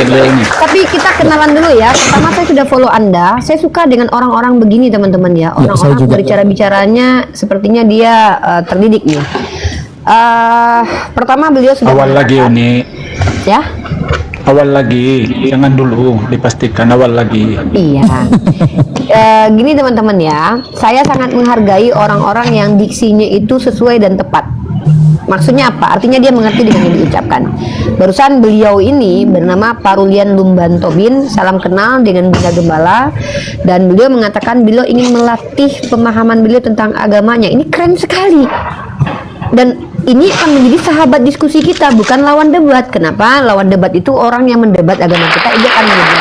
ini. Tapi kita kenalan dulu ya. Pertama saya sudah follow Anda. Saya suka dengan orang-orang begini teman-teman ya. Orang-orang berbicara-bicaranya sepertinya dia terdidik nih. Pertama beliau sudah awal lagi ini. Ya. Awal lagi, jangan dulu dipastikan awal lagi. Iya. Gini teman-teman ya, saya sangat menghargai orang-orang yang diksinya itu sesuai dan tepat. Maksudnya apa? Artinya dia mengerti dengan yang diucapkan. Barusan beliau ini bernama Parulian Lumban Tobin, salam kenal dengan Bunda Gembala, dan beliau mengatakan beliau ingin melatih pemahaman beliau tentang agamanya. Ini keren sekali. Dan ini akan menjadi sahabat diskusi kita, bukan lawan debat. Kenapa? Lawan debat itu orang yang mendebat agama kita, itu akan mendebat.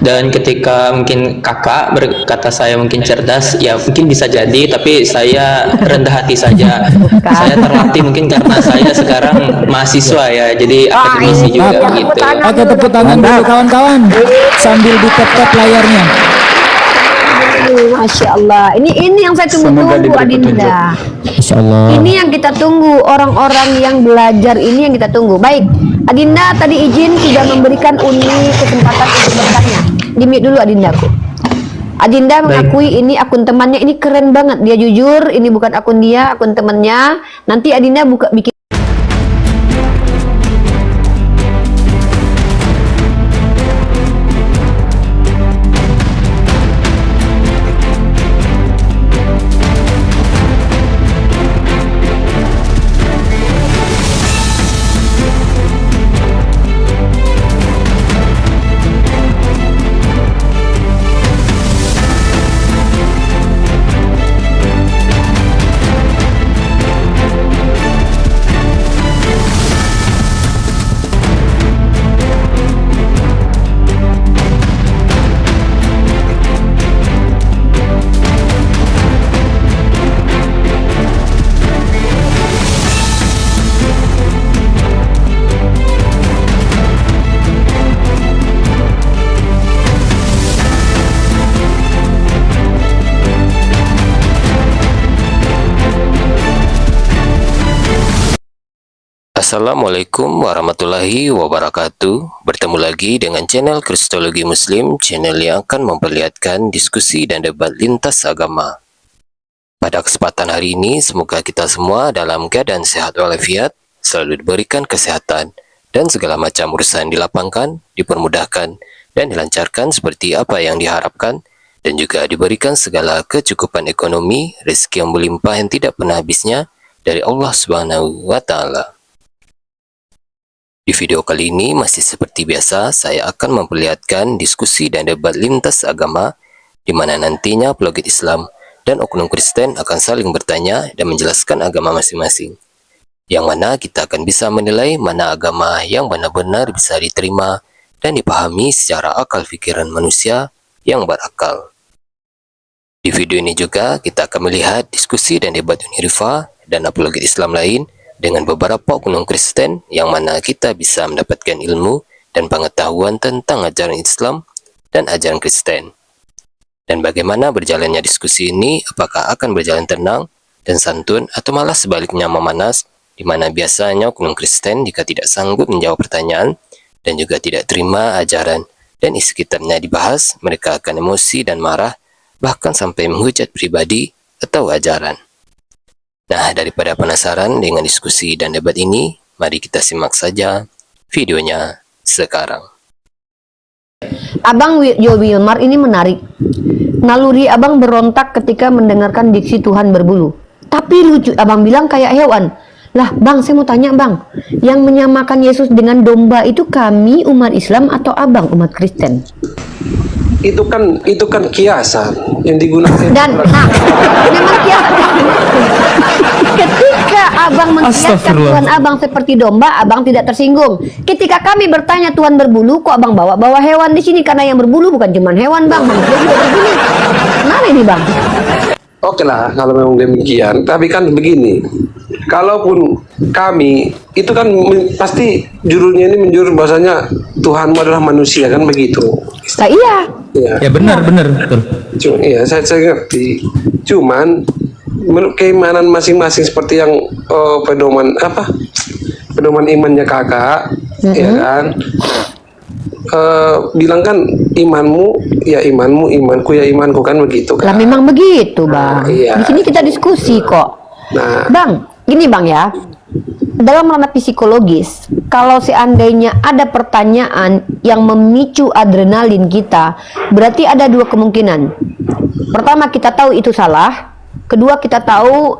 Dan ketika mungkin kakak berkata saya mungkin cerdas, ya mungkin bisa jadi, tapi saya rendah hati saja. Saya terlatih mungkin karena saya sekarang mahasiswa ya, jadi akademisi juga gitu. Tepuk tangan dulu kawan-kawan, sambil ditep-tep layarnya. Masya Allah, ini yang saya tunggu-tunggu Adinda. Masya Allah. Ini yang kita tunggu, orang-orang yang belajar ini yang kita tunggu. Baik, Adinda tadi izin tidak memberikan Uni kesempatan untuk bertanya. Di-mute dulu Adindaku. Adinda mengakui ini akun temannya, ini keren banget. Dia jujur, ini bukan akun dia, akun temannya. Nanti Adinda bikin. Assalamualaikum warahmatullahi wabarakatuh. Bertemu lagi dengan channel Kristologi Muslim, channel yang akan memperlihatkan diskusi dan debat lintas agama. Pada kesempatan hari ini, semoga kita semua dalam keadaan sehat walafiat, selalu diberikan kesehatan, dan segala macam urusan dilapangkan, dipermudahkan, dan dilancarkan seperti apa yang diharapkan, dan juga diberikan segala kecukupan ekonomi, rezeki yang melimpah yang tidak pernah habisnya dari Allah Subhanahu wa Ta'ala. Di video kali ini masih seperti biasa, saya akan memperlihatkan diskusi dan debat lintas agama, di mana nantinya apologet Islam dan oknum Kristen akan saling bertanya dan menjelaskan agama masing-masing. Yang mana kita akan bisa menilai mana agama yang benar-benar bisa diterima dan dipahami secara akal pikiran manusia yang berakal. Di video ini juga kita akan melihat diskusi dan debat Unirifa dan apologet Islam lain dengan beberapa oknum Kristen yang mana kita bisa mendapatkan ilmu dan pengetahuan tentang ajaran Islam dan ajaran Kristen. Dan bagaimana berjalannya diskusi ini, apakah akan berjalan tenang dan santun atau malah sebaliknya memanas, di mana biasanya oknum Kristen jika tidak sanggup menjawab pertanyaan dan juga tidak terima ajaran dan isi kitabnya dibahas, mereka akan emosi dan marah, bahkan sampai menghujat pribadi atau ajaran. Nah, daripada penasaran dengan diskusi dan debat ini, mari kita simak saja videonya sekarang. Abang Jo Wilmar ini menarik. Naluri abang berontak ketika mendengarkan diksi Tuhan berbulu. Tapi lucu, abang bilang kayak hewan. Lah bang, saya mau tanya bang, yang menyamakan Yesus dengan domba itu kami umat Islam atau abang umat Kristen? Itu kan kiasan yang digunakan. Dan memang kiasan. Ketika abang mengkiaskan Tuhan abang seperti domba, abang tidak tersinggung. Ketika kami bertanya Tuhan berbulu, kok abang bawa hewan di sini? Karena yang berbulu bukan cuma hewan bang, manusia juga begini. Kenapa ini bang? Oke lah kalau memang demikian. Tapi kan begini, kalaupun kami itu kan pasti judulnya ini menjurus bahasanya Tuhanmu adalah manusia, kan begitu? Nah, iya. Ya benar betul. Iya, saya ngerti. Cuman menurut keimanan masing-masing seperti yang pedoman imannya kakak, ya kan? bilang kan imanmu ya imanmu, imanku ya imanku, kan begitu Lah kan. memang begitu bang. iya. Di sini kita diskusi kok. Nah, Bang, gini bang ya. Dalam ranah psikologis, kalau seandainya ada pertanyaan yang memicu adrenalin kita, berarti ada dua kemungkinan. Pertama, kita tahu itu salah. Kedua, kita tahu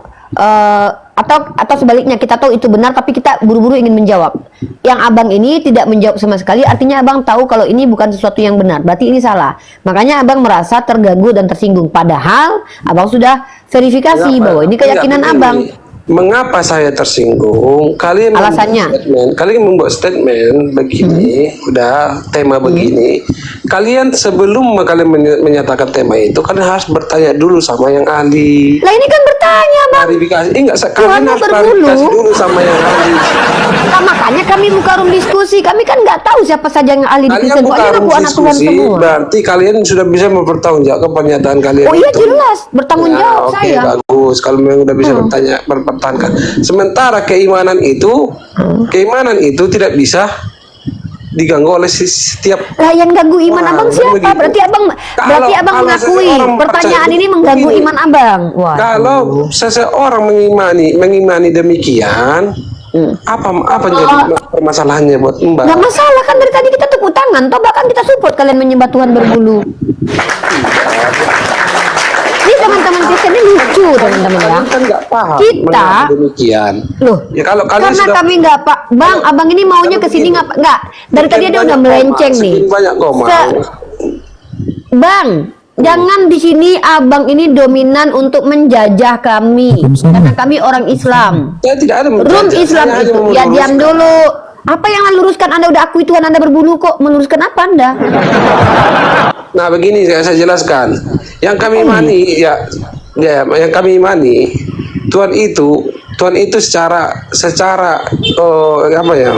atau sebaliknya, kita tahu itu benar tapi kita buru-buru ingin menjawab. Yang abang ini tidak menjawab sama sekali, artinya abang tahu kalau ini bukan sesuatu yang benar, berarti ini salah. Makanya abang merasa terganggu dan tersinggung, padahal abang sudah verifikasi bahwa ini keyakinan abang. Mengapa saya tersinggung? Kalian Alasannya? membuat statement begini, udah tema begini. Kalian sebelum kalian menyatakan tema itu, kalian harus bertanya dulu sama yang ahli. Lah ini kan bertanya bang. Klarifikasi, enggak, kalian Tuhanmu harus berbulu. klarifikasi dulu sama yang ahli. Nah, makanya kami buka room diskusi. Kami kan nggak tahu siapa saja yang ahli di Kalian Kristen. buka Soalnya room aku anak Tuhan diskusi, semua. berarti kalian sudah bisa mempertanggungjawabkan pernyataan kalian. Oh iya itu. jelas, bertanggung Ya, jawab oke, saya. bagus. Kalau memang udah bisa mempertahankan. Sementara keimanan itu tidak bisa diganggu oleh setiap. Lah yang ganggu iman Wah, abang siapa? begitu. Berarti abang Kalau mengakui seseorang pertanyaan percaya ini mengganggu begini, iman abang. Wah. Kalau seseorang mengimani demikian, apa jadi permasalahannya buat Mbak? Gak masalah kan, dari tadi kita tepuk tangan. Toh bahkan kita support kalian menyembah Tuhan berbulu. Ini teman-teman Kristen ini lucu teman-teman ya. Kan nggak paham. Kita mengapa demikian. Loh, Ya kalau kalian karena sudah kami nggak pak, bang, abang ini maunya Kalau kesini begini, nggak? Dari tadi dia udah melenceng nih. Banyak koma. Bang, jangan di sini abang ini dominan untuk menjajah kami, karena kami orang Islam. Saya tidak ada Room menjajah, Islam saya hanya itu, ya diam dulu. Apa yang Anda luruskan? Anda udah akui Tuhan Anda berbulu kok. Meluruskan apa Anda? Nah begini saya jelaskan. Yang kami imani yang kami imani Tuhan itu secara apa ya?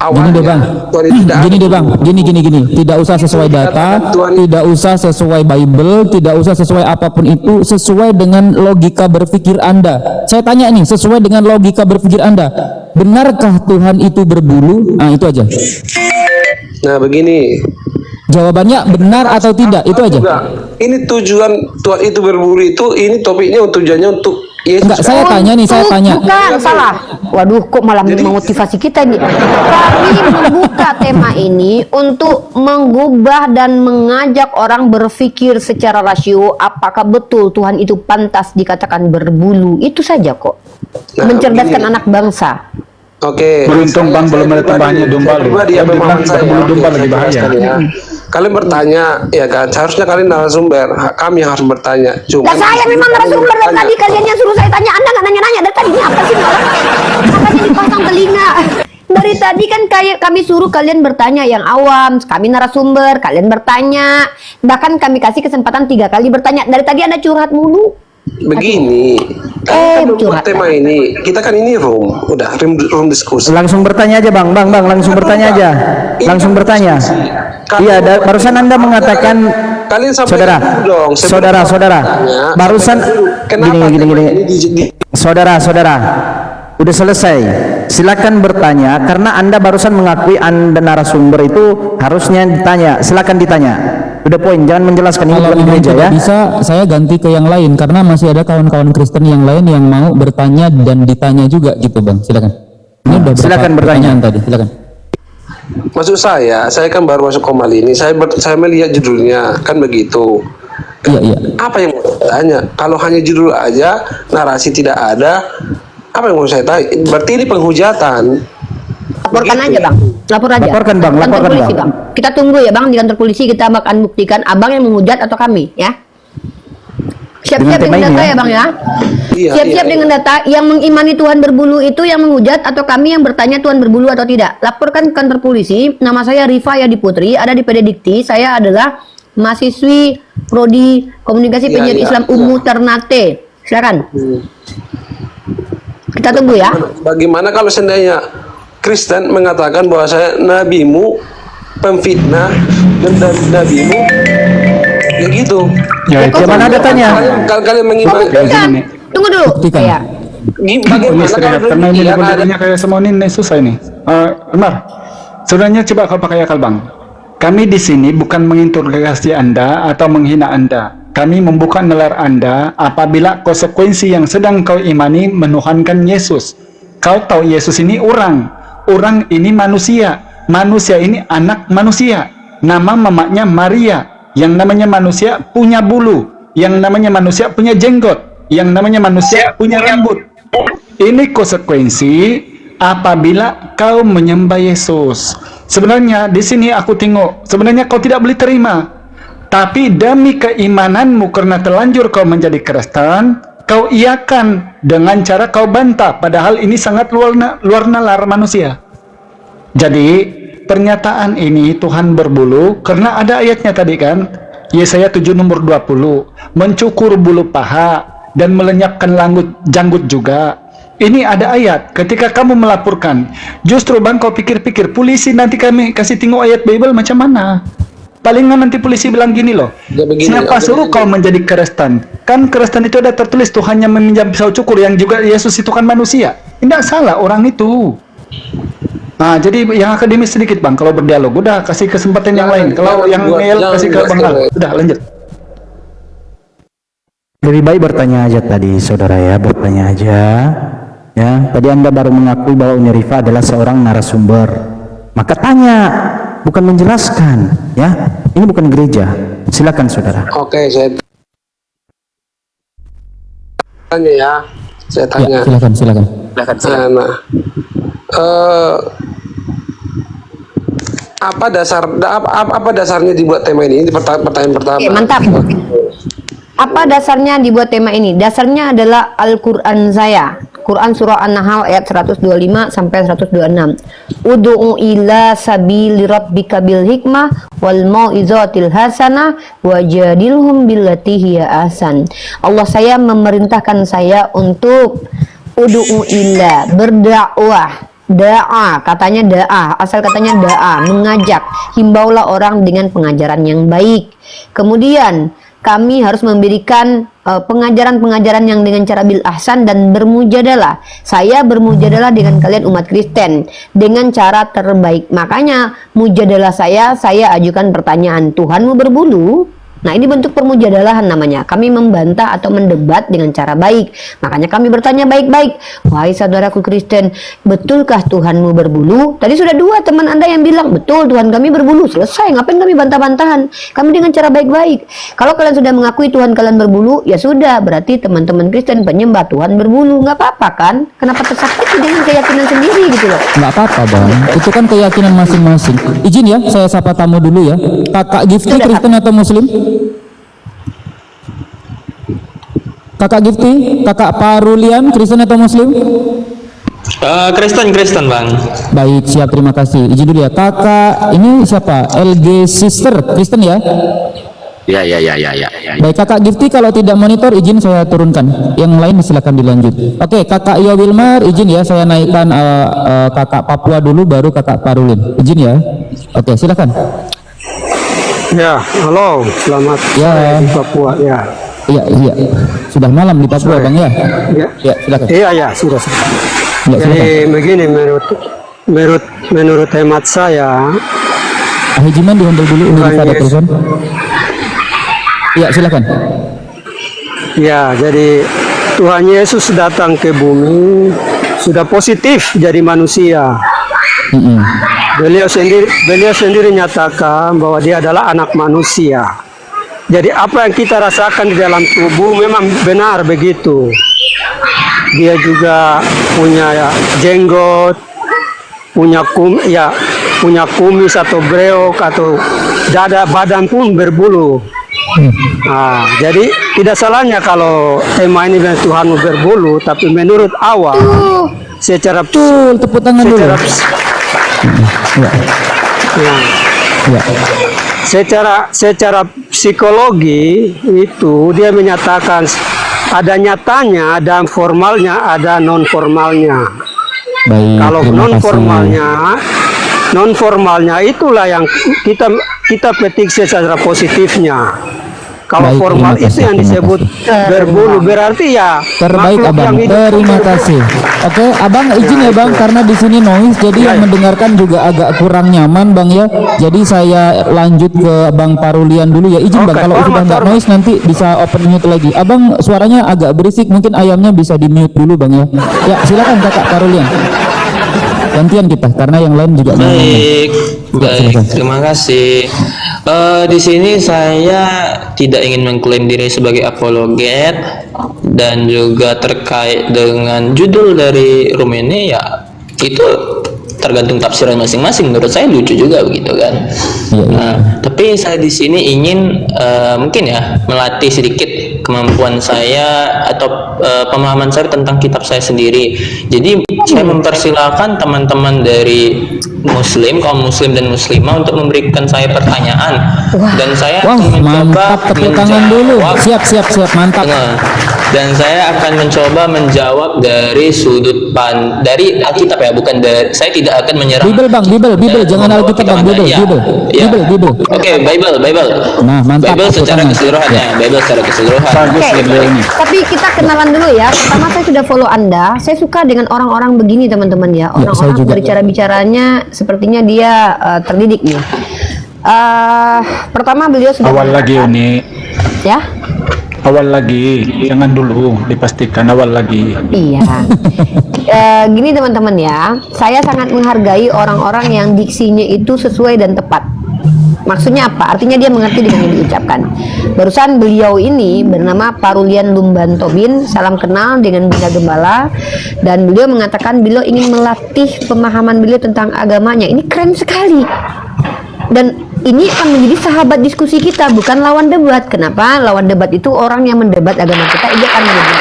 Gini deh bang, Tuhan itu tidak gini deh bang, gini, tidak usah sesuai data, tidak usah sesuai Bible, tidak usah sesuai apapun itu, sesuai dengan logika berpikir Anda. Saya tanya nih, sesuai dengan logika berpikir Anda, benarkah Tuhan itu berbulu? Nah itu aja. Nah begini. Jawabannya benar atau tidak, itu aja. Juga, ini tujuan Tuhan itu berburu itu, ini topiknya tujuannya untuk Yesus. Enggak, saya tanya nih, saya tanya. Bukan, salah. Waduh, kok malah memotivasi kita nih. Kami membuka tema ini untuk mengubah dan mengajak orang berpikir secara rasio, apakah betul Tuhan itu pantas dikatakan berbulu. Itu saja kok. Nah, Mencerdaskan begini. anak bangsa. Oke. Beruntung bang belum ada tambahannya domba loh. Dia Yang dibilang berbulu domba lebih bahaya. Ya. Kalian bertanya, ya kan? Seharusnya kalian narasumber. Kami yang harus bertanya. Lah saya memang narasumber dari tadi, kalian yang suruh saya tanya. Anda nggak nanya-nanya dari tadi. Ini apa sih nih orang? Makanya dipasang telinga. Dari tadi kan kayak kami suruh kalian bertanya yang awam, kami narasumber, kalian bertanya. Bahkan kami kasih kesempatan 3 kali bertanya. Dari tadi Anda curhat mulu. Begini, kan curhat. tema ini, kita kan ini udah room diskusi. Langsung bertanya aja bang, langsung bertanya aja, langsung bertanya. Iya, barusan Anda mengatakan, Kalian sampaikan dulu dong, sebelum saudara, bertanya, barusan kenapa gini. ini Saudara, udah selesai. Silakan bertanya karena Anda barusan mengakui Anda narasumber itu harusnya ditanya. Silakan ditanya. Udah poin, jangan menjelaskan ini Kalau bukan memang gereja ya. tidak bisa, saya ganti ke yang lain karena masih ada kawan-kawan Kristen yang lain yang mau bertanya dan ditanya juga gitu bang. Silakan. Ini udah Silakan berapa bertanya. pertanyaan tadi. Silakan. Maksud saya kan baru masuk Komali ini, saya melihat judulnya, kan begitu. Iya. Apa yang mau saya tanya? Kalau hanya judul aja, narasi tidak ada, apa yang mau saya tanya? Berarti ini penghujatan. Laporkan aja bang, lapor aja. Laporkan, Bang, Kantor laporkan, polisi, Bang. Kita tunggu ya bang di kantor polisi, kita akan buktikan abang yang menghujat atau kami ya. Siap-siap Dengan tema dengan ini data ya? ya bang ya. Iya, Siap-siap iya. dengan data. Yang mengimani Tuhan berbulu itu yang menghujat atau kami yang bertanya Tuhan berbulu atau tidak. Laporkan ke kantor polisi. Nama saya Rifa Yadi Putri, ada di PD Dikti. Saya adalah mahasiswi Prodi Komunikasi Iya, Penyiar iya, Islam iya. Umu Ternate. Silakan. Kita tunggu ya. Bagaimana kalau seandainya Kristen mengatakan bahwa saya nabimu pemfitnah dan nabimu ya gitu. Ya itu Mana datanya? Kalian mengimani Bukan. Tunggu dulu. Buktikan. Ya. bagaimana istirahat kalau karena ini demikian ada modelnya kayak semua ini susah ini. Umar, sebenarnya coba kau pakai akal bang. Kami di sini bukan menginterogasi Anda atau menghina Anda. Kami membuka nalar Anda apabila konsekuensi yang sedang kau imani menuhankan Yesus. Kau tahu Yesus ini orang ini manusia. Manusia ini anak manusia. Nama mamanya Maria. Yang namanya manusia punya bulu. Yang namanya manusia punya jenggot. Yang namanya manusia punya rambut. Ini konsekuensi apabila kau menyembah Yesus. Sebenarnya di sini aku tengok, sebenarnya kau tidak boleh terima. Tapi demi keimananmu karena terlanjur kau menjadi Kristen, kau iakan dengan cara kau bantah. Padahal ini sangat luar nalar manusia. Jadi pernyataan ini Tuhan berbulu karena ada ayatnya tadi kan, Yesaya 7 nomor 20, mencukur bulu paha dan melenyapkan janggut juga. Ini ada ayat, ketika kamu melaporkan, justru bang kau pikir-pikir, polisi nanti kami kasih tengok ayat Bible macam mana? Palingan nanti polisi bilang gini loh, siapa suruh kau menjadi Kristen? Kan Kristen itu ada tertulis Tuhan yang meminjam pisau cukur, yang juga Yesus itu kan manusia. Tidak salah orang itu. Nah, jadi yang akademis sedikit bang, kalau berdialog, udah kasih kesempatan yang lain. Kalau yang mail kasih ke bang Al, udah lanjut. Lebih baik bertanya aja tadi saudara ya, bertanya aja. Ya, tadi Anda baru mengakui bahwa Unirifa adalah seorang narasumber. Maka tanya, bukan menjelaskan, ya. Ini bukan gereja. Silakan saudara. Oke, saya tanya ya. Saya tanya. Ya, silakan. Nah, apa dasarnya dibuat tema ini? Ini pertanyaan pertama. Oke, mantap. Apa dasarnya dibuat tema ini? Dasarnya adalah Al-Quran saya. Quran surah An-Nahl ayat 125 sampai 126. Ud'u ila sabili rabbika bil hikmah wal mau'izatil hasanah wajadilhum billati hiya ahsan. Allah saya memerintahkan saya untuk ud'u ila, berdakwah. Da'a, katanya da'a, asal katanya da'a, mengajak, himbaulah orang dengan pengajaran yang baik. Kemudian kami harus memberikan pengajaran-pengajaran yang dengan cara bil ahsan dan bermujadalah. Saya bermujadalah dengan kalian umat Kristen dengan cara terbaik. Makanya mujadalah saya ajukan pertanyaan, Tuhanmu berbulu? Nah, ini bentuk permujadalahan namanya. Kami membantah atau mendebat dengan cara baik. Makanya kami bertanya baik-baik. Wahai saudaraku Kristen, betulkah Tuhanmu berbulu? Tadi sudah 2 teman Anda yang bilang, betul Tuhan kami berbulu. Selesai, ngapain kami bantah-bantahan? Kami dengan cara baik-baik. Kalau kalian sudah mengakui Tuhan kalian berbulu, ya sudah, berarti teman-teman Kristen penyembah Tuhan berbulu. Nggak apa-apa kan? Kenapa tersakiti dengan keyakinan sendiri gitu loh? Nggak apa-apa bang, itu kan keyakinan masing-masing. Izin ya, saya sapa tamu dulu ya. Kakak Gifty Kristen atau Muslim? Kakak Gifty, Kakak Parulian, Kristen atau Muslim? Kristen bang. Baik, siap, terima kasih. Izin dulu ya, kakak ini siapa? LG Sister, Kristen ya? Ya. Baik, kakak Gifty kalau tidak monitor izin saya turunkan. Yang lain silakan dilanjut. Oke, kakak Yo Wilmar izin ya, saya naikkan kakak Papua dulu, baru kakak Parulin. Izin ya. Oke, silakan. Ya, halo, selamat Ya. di Papua ya. Iya, sudah malam di Papua bang ya? Ya, Silakan. iya, sudah. Ya, Jadi silakan. begini menurut hemat saya, Ahijiman dihandle dulu, ini Tuhan ada Yesus. telepon. Iya, silakan. ya, jadi Tuhan Yesus datang ke bumi sudah positif jadi manusia. Beliau sendiri nyatakan bahwa dia adalah anak manusia. Jadi apa yang kita rasakan di dalam tubuh memang benar begitu. Dia juga punya jenggot, punya kumis atau breok atau dada, badan pun berbulu. Nah, jadi tidak salahnya kalau tema ini Tuhanmu berbulu, tapi menurut awal secara Tepuk tangan dulu. Secara psikologi itu dia menyatakan ada nyatanya, ada formalnya, ada non formalnya. Baik, Kalau terima non formalnya itulah yang kita petik secara positifnya. Kalau Baik, formal terima itu kasih, yang terima disebut berbulu, berarti ya Terbaik makhluk abang, yang hidup terima itu. kasih. Oke, abang izin ya bang, karena di sini noise, jadi yang mendengarkan juga agak kurang nyaman bang ya. Jadi saya lanjut ke bang Parulian dulu ya. Izin bang, Oke, kalau hormat, sudah nggak hormat. noise nanti bisa open mute lagi. Abang suaranya agak berisik, mungkin ayamnya bisa di mute dulu bang ya. Ya silakan kakak Parulian. Gantian kita, karena yang lain juga mau ngomong. Baik, baik. silakan. Terima kasih. Di sini saya tidak ingin mengklaim diri sebagai apologet, dan juga terkait dengan judul dari room ini ya itu tergantung tafsiran masing-masing. Menurut saya lucu juga begitu kan. Iya, iya. Nah, tapi saya di sini ingin mungkin ya melatih sedikit kemampuan saya atau pemahaman saya tentang kitab saya sendiri. Jadi saya mempersilahkan teman-teman dari kaum muslim dan muslimah untuk memberikan saya pertanyaan, dan saya Wah, akan mencoba mantap, tepuk tangan dulu. menjawab. Siap, mantap. Dan saya akan mencoba menjawab dari sudut dari Alkitab ya, bukan dari, saya tidak akan menyerang Bible bang, Bible, jangan membawa Alkitab kitab bang, Anda. Bible, Ya, Bible. Oke, Bible. Nah, mantap, Bible tepuk secara tangan. keseluruhan ya, Bible secara keseluruhan. Bagus Oke, Bible ini. tapi kita kenalan dulu ya. Pertama saya sudah follow Anda. Saya suka dengan orang-orang begini teman-teman ya. Ya, saya Orang-orang juga. berbicara-bicaranya sepertinya dia terdidik nih. Pertama beliau sudah Awal lagi Uni, ya. awal lagi, jangan dulu dipastikan awal lagi. Iya. Gini teman-teman ya, saya sangat menghargai orang-orang yang diksinya itu sesuai dan tepat. Maksudnya apa? Artinya dia mengerti dengan yang diucapkan. Barusan beliau ini bernama Parulian Lumban Tobin, salam kenal dengan Bunda Gembala, dan beliau mengatakan beliau ingin melatih pemahaman beliau tentang agamanya. Ini keren sekali. Dan ini akan menjadi sahabat diskusi kita, bukan lawan debat. Kenapa? Lawan debat itu orang yang mendebat agama kita, dia akan menjadi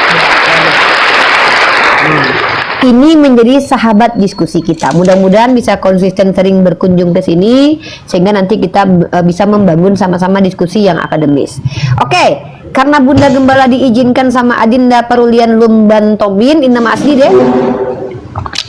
ini menjadi sahabat diskusi kita. Mudah-mudahan bisa konsisten sering berkunjung ke sini sehingga nanti kita bisa membangun sama-sama diskusi yang akademis. Oke, karena Bunda Gembala diizinkan sama Adinda Parulian Lumban Tobin, ini nama asli deh.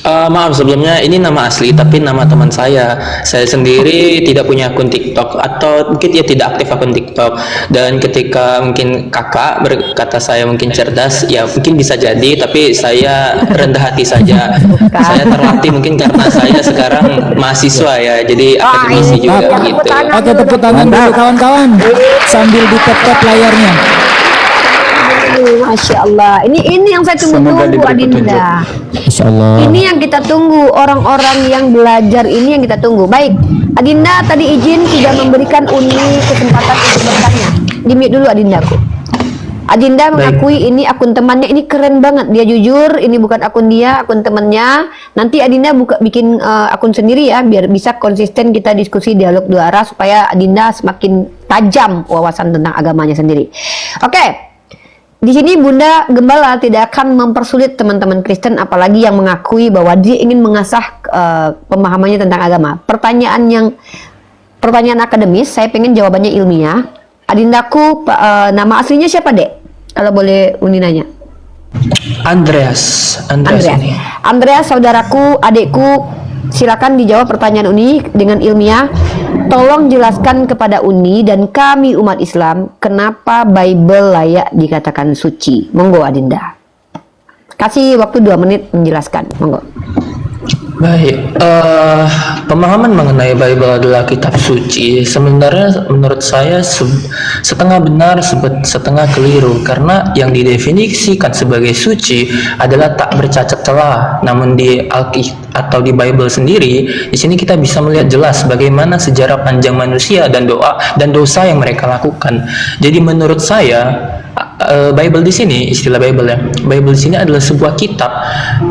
Maaf sebelumnya, ini nama asli tapi nama teman saya. Saya sendiri tidak punya akun TikTok, atau mungkin dia tidak aktif akun TikTok. Dan ketika mungkin kakak berkata saya mungkin cerdas, ya mungkin bisa jadi, tapi saya rendah hati saja. Saya terlatih mungkin karena saya sekarang mahasiswa ya, jadi akademisi juga Ya, gitu. tepuk tangan. Oke, tepuk tangan dulu kawan-kawan, sambil ditep-tep layarnya. Masya Allah. Ini yang saya Semoga tunggu-tunggu diberi Adinda. Insya Allah. Ini yang kita tunggu, orang-orang yang belajar ini yang kita tunggu. Baik, Adinda tadi izin sudah memberikan Uni kesempatan untuk bertanya. Di-mute dulu Adindaku. Adinda mengakui ini akun temannya, ini keren banget. Dia jujur, ini bukan akun dia, akun temannya. Nanti Adinda bikin akun sendiri ya, biar bisa konsisten kita diskusi dialog dua arah supaya Adinda semakin tajam wawasan tentang agamanya sendiri. Oke. Di sini Bunda Gembala tidak akan mempersulit teman-teman Kristen, apalagi yang mengakui bahwa dia ingin mengasah pemahamannya tentang agama. Pertanyaan akademis, saya pengen jawabannya ilmiah. Adindaku, nama aslinya siapa dek? Kalau boleh Uni nanya. Andreas ini. Andreas, saudaraku, adekku, silakan dijawab pertanyaan Uni dengan ilmiah. Tolong jelaskan kepada Uni dan kami umat Islam kenapa Bible layak dikatakan suci. Monggo Adinda. Kasih waktu 2 menit menjelaskan. Monggo. Baik, pemahaman mengenai Bible adalah kitab suci sebenarnya menurut saya setengah benar, setengah keliru, karena yang didefinisikan sebagai suci adalah tak bercacat celah. Namun di Alkitab atau di Bible sendiri, di sini kita bisa melihat jelas bagaimana sejarah panjang manusia dan doa dan dosa yang mereka lakukan. Jadi menurut saya Bible di sini, istilah Bible ya, Bible di sini adalah sebuah kitab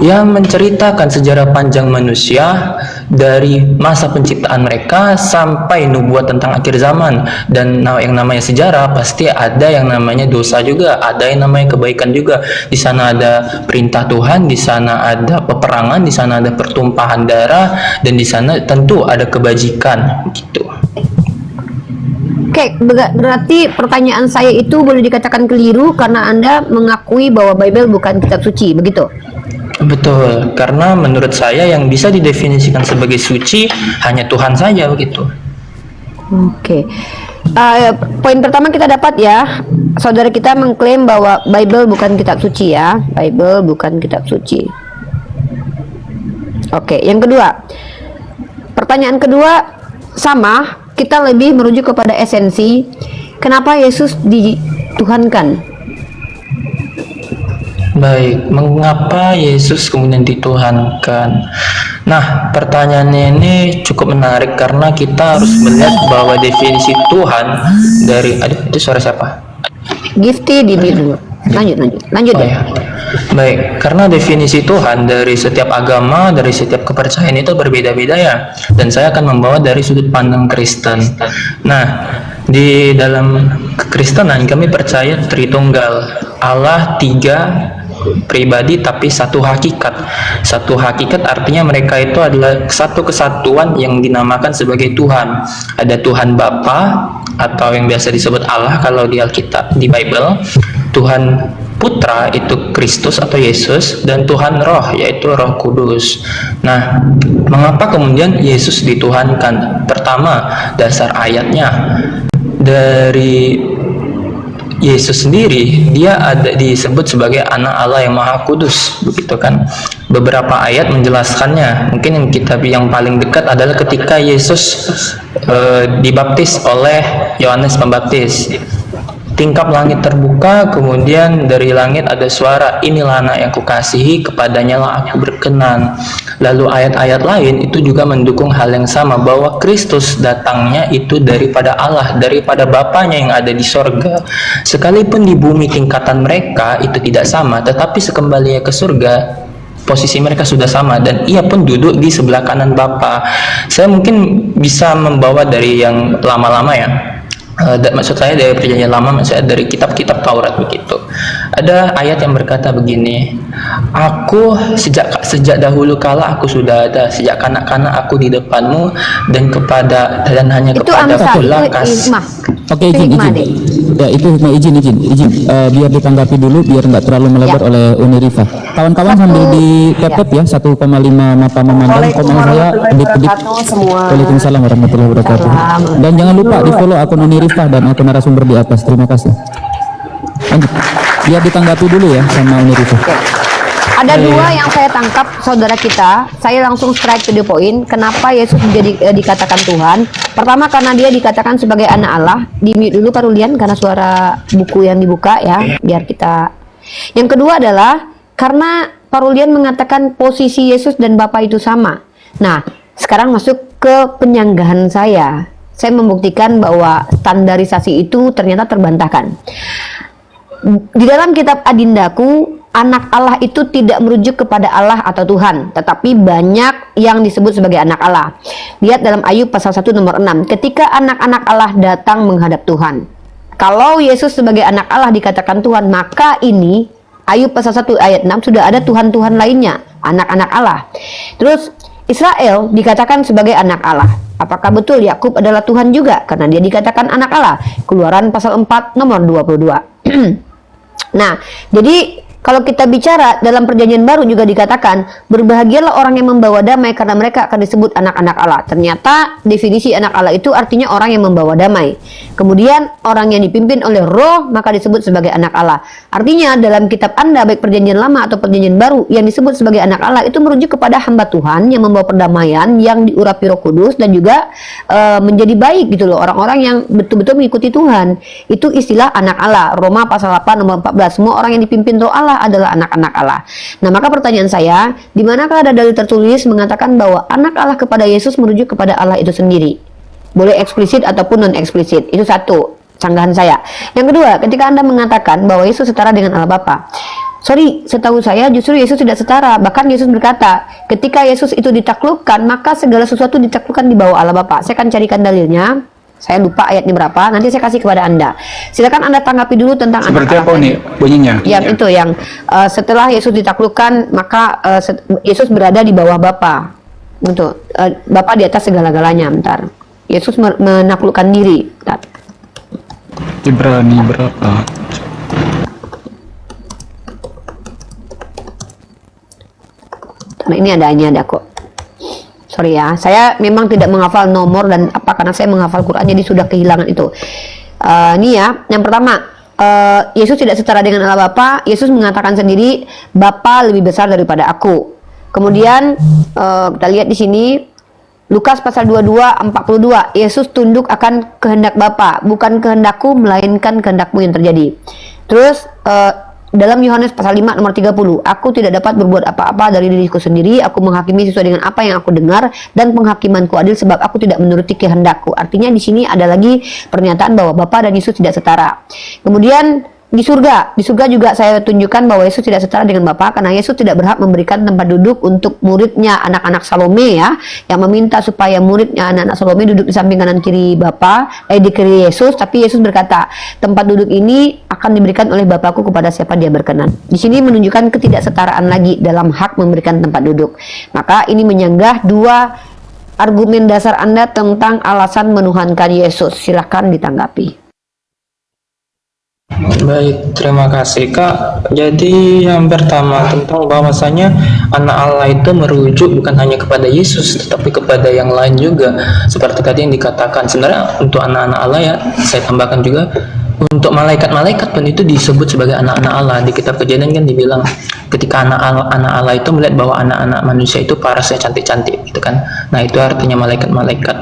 yang menceritakan sejarah panjang manusia dari masa penciptaan mereka sampai nubuat tentang akhir zaman. Dan yang namanya sejarah pasti ada yang namanya dosa juga, ada yang namanya kebaikan juga. Di sana ada perintah Tuhan, di sana ada peperangan, di sana ada pertumpahan darah, dan di sana tentu ada kebajikan gitu. Oke, berarti pertanyaan saya itu boleh dikatakan keliru karena Anda mengakui bahwa Bible bukan kitab suci, begitu? Betul, karena menurut saya yang bisa didefinisikan sebagai suci hanya Tuhan saja begitu. Oke. Poin pertama kita dapat ya, saudara kita mengklaim bahwa Bible bukan kitab suci ya. Bible bukan kitab suci. Oke, yang kedua. Pertanyaan kedua sama, kita lebih merujuk kepada esensi. Kenapa Yesus dituhankan? Baik, mengapa Yesus kemudian dituhankan? Nah, pertanyaannya ini cukup menarik karena kita harus melihat bahwa definisi Tuhan dari, aduh, itu suara siapa? Gifty di dulu. Lanjut Oh deh. ya. Baik, karena definisi Tuhan dari setiap agama, dari setiap kepercayaan itu berbeda-beda ya. Dan saya akan membawa dari sudut pandang Kristen. Nah, di dalam kekristenan kami percaya Tritunggal, Allah tiga pribadi tapi satu hakikat. Satu hakikat artinya mereka itu adalah satu kesatuan yang dinamakan sebagai Tuhan. Ada Tuhan Bapa atau yang biasa disebut Allah kalau di Alkitab, di Bible. Tuhan Putra itu Kristus atau Yesus, dan Tuhan Roh yaitu Roh Kudus. Nah, mengapa kemudian Yesus dituhankan? Pertama, dasar ayatnya dari Yesus sendiri, dia ada disebut sebagai anak Allah yang Maha Kudus, begitu kan? Beberapa ayat menjelaskannya. Mungkin yang paling dekat adalah ketika Yesus dibaptis oleh Yohanes Pembaptis. Tingkap langit terbuka, kemudian dari langit ada suara, inilah anak yang kukasihi, kepadanya lah aku berkenan. Lalu ayat-ayat lain itu juga mendukung hal yang sama, bahwa Kristus datangnya itu daripada Allah, daripada Bapanya yang ada di sorga. Sekalipun di bumi tingkatan mereka itu tidak sama, tetapi sekembalinya ke surga, posisi mereka sudah sama, dan ia pun duduk di sebelah kanan Bapa. Saya mungkin bisa membawa dari yang lama-lama ya. Maksud saya dari perjanjian lama, maksudnya dari kitab-kitab Taurat begitu. Ada ayat yang berkata begini, aku sejak dahulu kala aku sudah ada, sejak kanak-kanak aku di depanmu, dan hanya Itu kepada Amsal, Kulah itu hikmah. Oke, Itu izin. hikmah deh. Ya, itu hikmah, izin. Biar ditanggapi dulu, biar nggak terlalu melebar Ya. oleh Uni Rifa. Kawan-kawan sambil ditetep ya, 1,5 mata memandang. Komen saya edit-edit. Waalaikumsalam warahmatullahi wabarakatuh. Dan jangan lupa di follow akun Uni Rifa dan akun narasumber di atas. Terima kasih. Lanjut. Biar ditanggapi dulu ya sama Uni Rifa. Ada dua yang saya tangkap saudara kita. Saya langsung strike to the point. Kenapa Yesus dikatakan Tuhan? Pertama, karena dia dikatakan sebagai anak Allah. Di mute dulu Pak Rulian karena suara buku yang dibuka ya, biar kita. Yang kedua adalah karena Pak Rulian mengatakan posisi Yesus dan Bapa itu sama. Nah, sekarang masuk ke penyanggahan saya. Saya membuktikan bahwa standarisasi itu ternyata terbantahkan. Di dalam kitab Adindaku, anak Allah itu tidak merujuk kepada Allah atau Tuhan, tetapi banyak yang disebut sebagai anak Allah. Lihat dalam Ayub pasal 1 nomor 6, ketika anak-anak Allah datang menghadap Tuhan. Kalau Yesus sebagai anak Allah dikatakan Tuhan, maka ini Ayub pasal 1 ayat 6 sudah ada Tuhan-Tuhan lainnya, anak-anak Allah. Terus Israel dikatakan sebagai anak Allah. Apakah betul Yakub adalah Tuhan juga? Karena dia dikatakan anak Allah. Keluaran pasal 4 nomor 22. Nah, jadi kalau kita bicara dalam perjanjian baru juga dikatakan, berbahagialah orang yang membawa damai karena mereka akan disebut anak-anak Allah. Ternyata definisi anak Allah itu artinya orang yang membawa damai. Kemudian orang yang dipimpin oleh Roh maka disebut sebagai anak Allah. Artinya dalam kitab Anda baik perjanjian lama atau perjanjian baru, yang disebut sebagai anak Allah itu merujuk kepada hamba Tuhan yang membawa perdamaian, yang diurapi Roh Kudus, dan juga menjadi baik gitu loh, orang-orang yang betul-betul mengikuti Tuhan. Itu istilah anak Allah. Roma pasal 8 nomor 14, semua orang yang dipimpin Roh Allah adalah anak-anak Allah. Nah, maka pertanyaan saya, di manakah ada dalil tertulis mengatakan bahwa anak Allah kepada Yesus merujuk kepada Allah itu sendiri? Boleh eksplisit ataupun non eksplisit. Itu satu sanggahan saya. Yang kedua, ketika Anda mengatakan bahwa Yesus setara dengan Allah Bapa. Sorry, setahu saya justru Yesus tidak setara. Bahkan Yesus berkata, ketika Yesus itu ditaklukkan, maka segala sesuatu ditaklukkan di bawah Allah Bapa. Saya akan carikan dalilnya. Saya lupa ayatnya berapa, nanti saya kasih kepada Anda. Silakan Anda tanggapi dulu tentang Seperti anak apa Allah nih bunyinya? Yang itu yang setelah Yesus ditaklukkan, maka Yesus berada di bawah Bapa. Untuk Bapa di atas segala-galanya. Bentar. Yesus menaklukkan diri. Bentar. Ibrani berapa? Nah, ini ada kok. Sorry ya, saya memang tidak menghafal nomor dan apa karena saya menghafal Quran jadi sudah kehilangan itu. Ini ya, yang pertama, Yesus tidak setara dengan Allah Bapa. Yesus mengatakan sendiri, Bapa lebih besar daripada aku. Kemudian kita lihat di sini Lukas pasal 22:42, Yesus tunduk akan kehendak Bapa, bukan kehendakku melainkan kehendakmu yang terjadi. Terus dalam Yohanes pasal 5 nomor 30, aku tidak dapat berbuat apa-apa dari diriku sendiri, aku menghakimi sesuai dengan apa yang aku dengar dan penghakimanku adil sebab aku tidak menuruti kehendakku. Artinya di sini ada lagi pernyataan bahwa Bapa dan Yesus tidak setara. Kemudian di surga juga saya tunjukkan bahwa Yesus tidak setara dengan Bapa karena Yesus tidak berhak memberikan tempat duduk untuk muridnya anak-anak Salome ya, yang meminta supaya muridnya anak-anak Salome duduk di samping kanan kiri di kiri Yesus, tapi Yesus berkata, tempat duduk ini akan diberikan oleh Bapakku kepada siapa dia berkenan. Di sini menunjukkan ketidaksetaraan lagi dalam hak memberikan tempat duduk. Maka ini menyanggah dua argumen dasar Anda tentang alasan menuhankan Yesus. Silakan ditanggapi. Baik, terima kasih Kak. Jadi yang pertama tentang bahwasanya anak Allah itu merujuk bukan hanya kepada Yesus tetapi kepada yang lain juga. Seperti tadi yang dikatakan, sebenarnya untuk anak-anak Allah ya, saya tambahkan juga untuk malaikat-malaikat pun itu disebut sebagai anak-anak Allah. Di kitab Kejadian kan dibilang ketika anak Allah itu melihat bahwa anak-anak manusia itu parasnya cantik-cantik gitu kan. Nah, itu artinya malaikat-malaikat.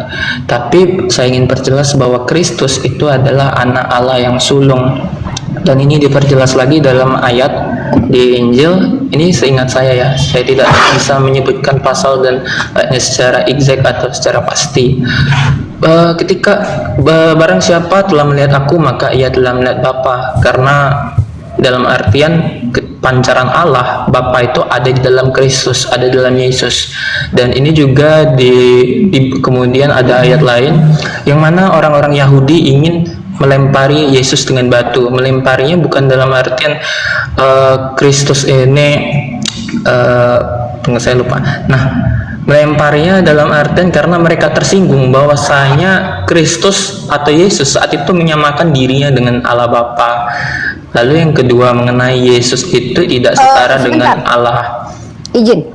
Tapi saya ingin perjelas bahwa Kristus itu adalah anak Allah yang sulung. Dan ini diperjelas lagi dalam ayat di Injil. Ini seingat saya ya, saya tidak bisa menyebutkan pasal dan secara exact atau secara pasti. Ketika barang siapa telah melihat aku maka ia telah melihat Bapa, karena dalam artian pancaran Allah Bapa itu ada di dalam Kristus, ada di dalam Yesus. Dan ini juga kemudian ada ayat lain yang mana orang-orang Yahudi ingin melempari Yesus dengan batu. Melemparinya bukan dalam artian Kristus ini saya lupa. Nah, melemparinya dalam artian karena mereka tersinggung bahwasanya Kristus atau Yesus saat itu menyamakan dirinya dengan Allah Bapa. Lalu yang kedua mengenai Yesus itu tidak setara dengan Allah. Izin,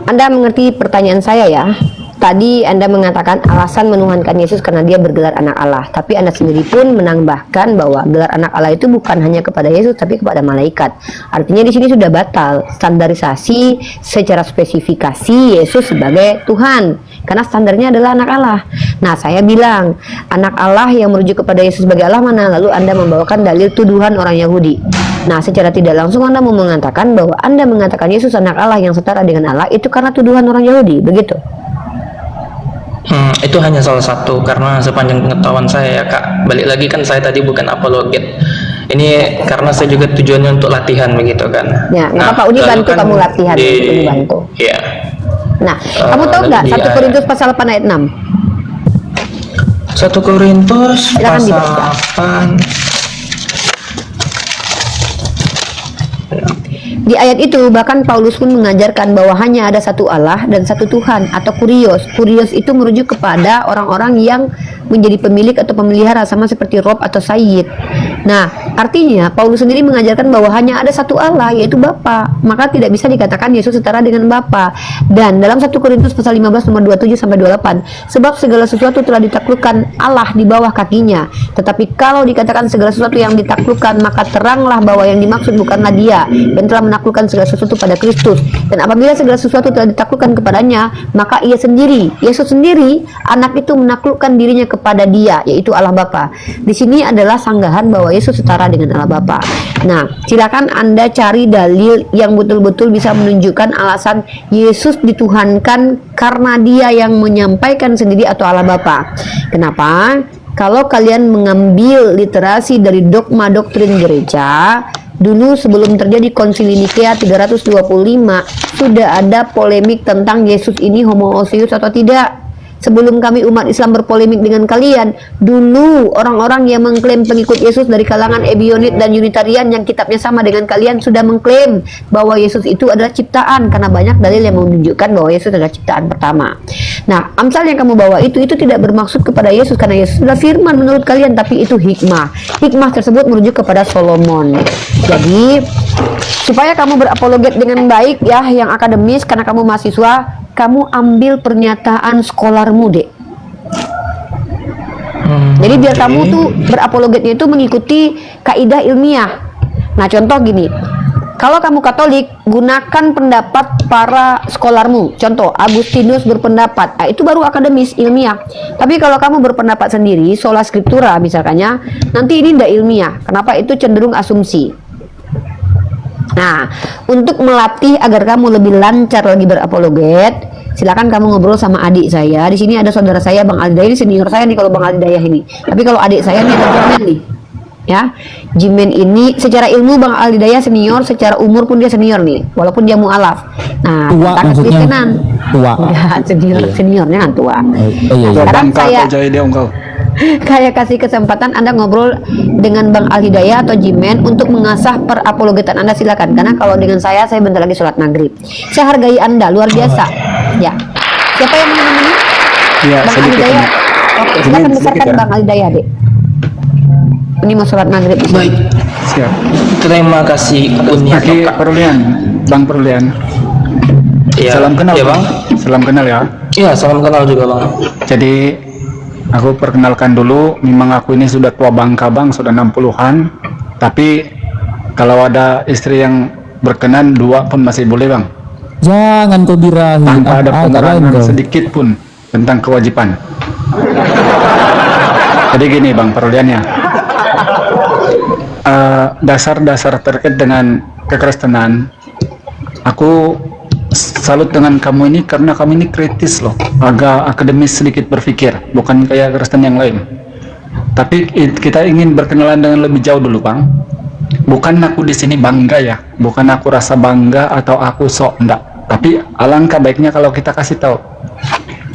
Anda mengerti pertanyaan saya ya? Tadi Anda mengatakan alasan menuhankan Yesus karena dia bergelar anak Allah, tapi Anda sendiri pun menambahkan bahwa gelar anak Allah itu bukan hanya kepada Yesus tapi kepada malaikat. Artinya di sini sudah batal standarisasi secara spesifikasi Yesus sebagai Tuhan karena standarnya adalah anak Allah. Nah, saya bilang anak Allah yang merujuk kepada Yesus sebagai Allah mana? Lalu Anda membawakan dalil tuduhan orang Yahudi. Nah, secara tidak langsung Anda mau mengatakan bahwa Anda mengatakan Yesus anak Allah yang setara dengan Allah itu karena tuduhan orang Yahudi, begitu? Itu hanya salah satu karena sepanjang pengetahuan saya ya Kak. Balik lagi kan saya tadi bukan apologet. Ini karena saya juga tujuannya untuk latihan begitu kan. Ya, nggak apa-apa. Uni bantu kan kamu latihan. Uni bantu. Iya. Nah, kamu tahu nggak 1 Korintus pasal 8 ayat 6? 1 Korintus Silakan pasal dibaca. 8. Di ayat itu bahkan Paulus pun mengajarkan bahwa hanya ada satu Allah dan satu Tuhan atau kurios. Kurios itu merujuk kepada orang-orang yang menjadi pemilik atau pemelihara sama seperti Rob atau Sayyid. Nah, artinya Paulus sendiri mengajarkan bahwa hanya ada satu Allah yaitu Bapa. Maka tidak bisa dikatakan Yesus setara dengan Bapa. Dan dalam 1 Korintus pasal 15 nomor 27 sampai 28, sebab segala sesuatu telah ditaklukkan Allah di bawah kakinya. Tetapi kalau dikatakan segala sesuatu yang ditaklukkan, maka teranglah bahwa yang dimaksud bukanlah Dia dan telah menaklukkan segala sesuatu pada Kristus. Dan apabila segala sesuatu telah ditaklukkan kepadanya, maka ia sendiri, Yesus sendiri, anak itu menaklukkan dirinya kepada Dia, yaitu Allah Bapa. Di sini adalah sanggahan bahwa Yesus setara dengan Allah Bapa. Nah, silakan Anda cari dalil yang betul-betul bisa menunjukkan alasan Yesus dituhankan karena Dia yang menyampaikan sendiri atau Allah Bapa. Kenapa? Kalau kalian mengambil literasi dari dogma doktrin gereja, dulu sebelum terjadi konsili Nikea 325 sudah ada polemik tentang Yesus ini homoousios atau tidak. Sebelum kami umat Islam berpolemik dengan kalian, dulu orang-orang yang mengklaim pengikut Yesus dari kalangan Ebionit dan Unitarian yang kitabnya sama dengan kalian sudah mengklaim bahwa Yesus itu adalah ciptaan karena banyak dalil yang menunjukkan bahwa Yesus adalah ciptaan pertama. Nah, Amsal yang kamu bawa itu tidak bermaksud kepada Yesus karena Yesus adalah firman menurut kalian, tapi itu hikmah. Hikmah tersebut merujuk kepada Solomon. Jadi, supaya kamu berapologet dengan baik ya, yang akademis karena kamu mahasiswa, kamu ambil pernyataan skolarmu, Dek. Jadi biar kamu tuh berapologetnya itu mengikuti kaidah ilmiah. Nah, contoh gini. Kalau kamu Katolik, gunakan pendapat para skolarmu. Contoh, Agustinus berpendapat. Nah, itu baru akademis, ilmiah. Tapi kalau kamu berpendapat sendiri, sola scriptura misalkannya, nanti ini tidak ilmiah. Kenapa? Itu cenderung asumsi. Nah, untuk melatih agar kamu lebih lancar lagi berapologet, silakan kamu ngobrol sama adik saya. Di sini ada saudara saya, Bang Aldidaya, ini senior saya nih kalau Bang Aldidaya ini. Tapi kalau adik saya nih ada Jimen nih. Ya, Jimen ini secara ilmu Bang Aldidaya senior, secara umur pun dia senior nih, walaupun dia mualaf. Nah, Tua tentang maksudnya? Kristenan. Tua. Enggak, seniornya kan tua. Iya. Sekarang Bangka saya atau jaya dia engkau. kayak kasih kesempatan Anda ngobrol dengan Bang Al-Hidayah atau Jimen untuk mengasah perapologetan Anda, silakan. Karena kalau dengan saya bentar lagi sholat maghrib. Saya hargai Anda luar biasa. Ya. Siapa yang menemani? Iya, Bang sedikit Al-Hidayah. ini. Oke, Ini silakan sedikit besarkan ya. Bang Al-Hidayah, Dek. Ini mau sholat maghrib. Baik, Siap. terima kasih Unia Oke, Kak. Perlian, Bang Perlian. Ya, Salam kenal, ya, Bang. Salam kenal ya. Iya, salam kenal juga, Bang. Jadi aku perkenalkan dulu, memang aku ini sudah tua bangka Bang, sudah 60-an. Tapi kalau ada istri yang berkenan, 2 pun masih boleh Bang. Jangan kau birahi. Tanpa ada Kata lain penerangan kau. sedikit pun tentang kewajiban. Jadi gini Bang Perliannya, dasar-dasar terkait dengan kekristenan, aku salut dengan kamu ini karena kamu ini kritis loh, agak akademis sedikit berpikir, bukan kayak Kristen yang lain. Tapi kita ingin berkenalan dengan lebih jauh dulu Bang. Bukan aku di sini bangga ya, bukan aku rasa bangga atau aku sok, enggak. Tapi alangkah baiknya kalau kita kasih tahu.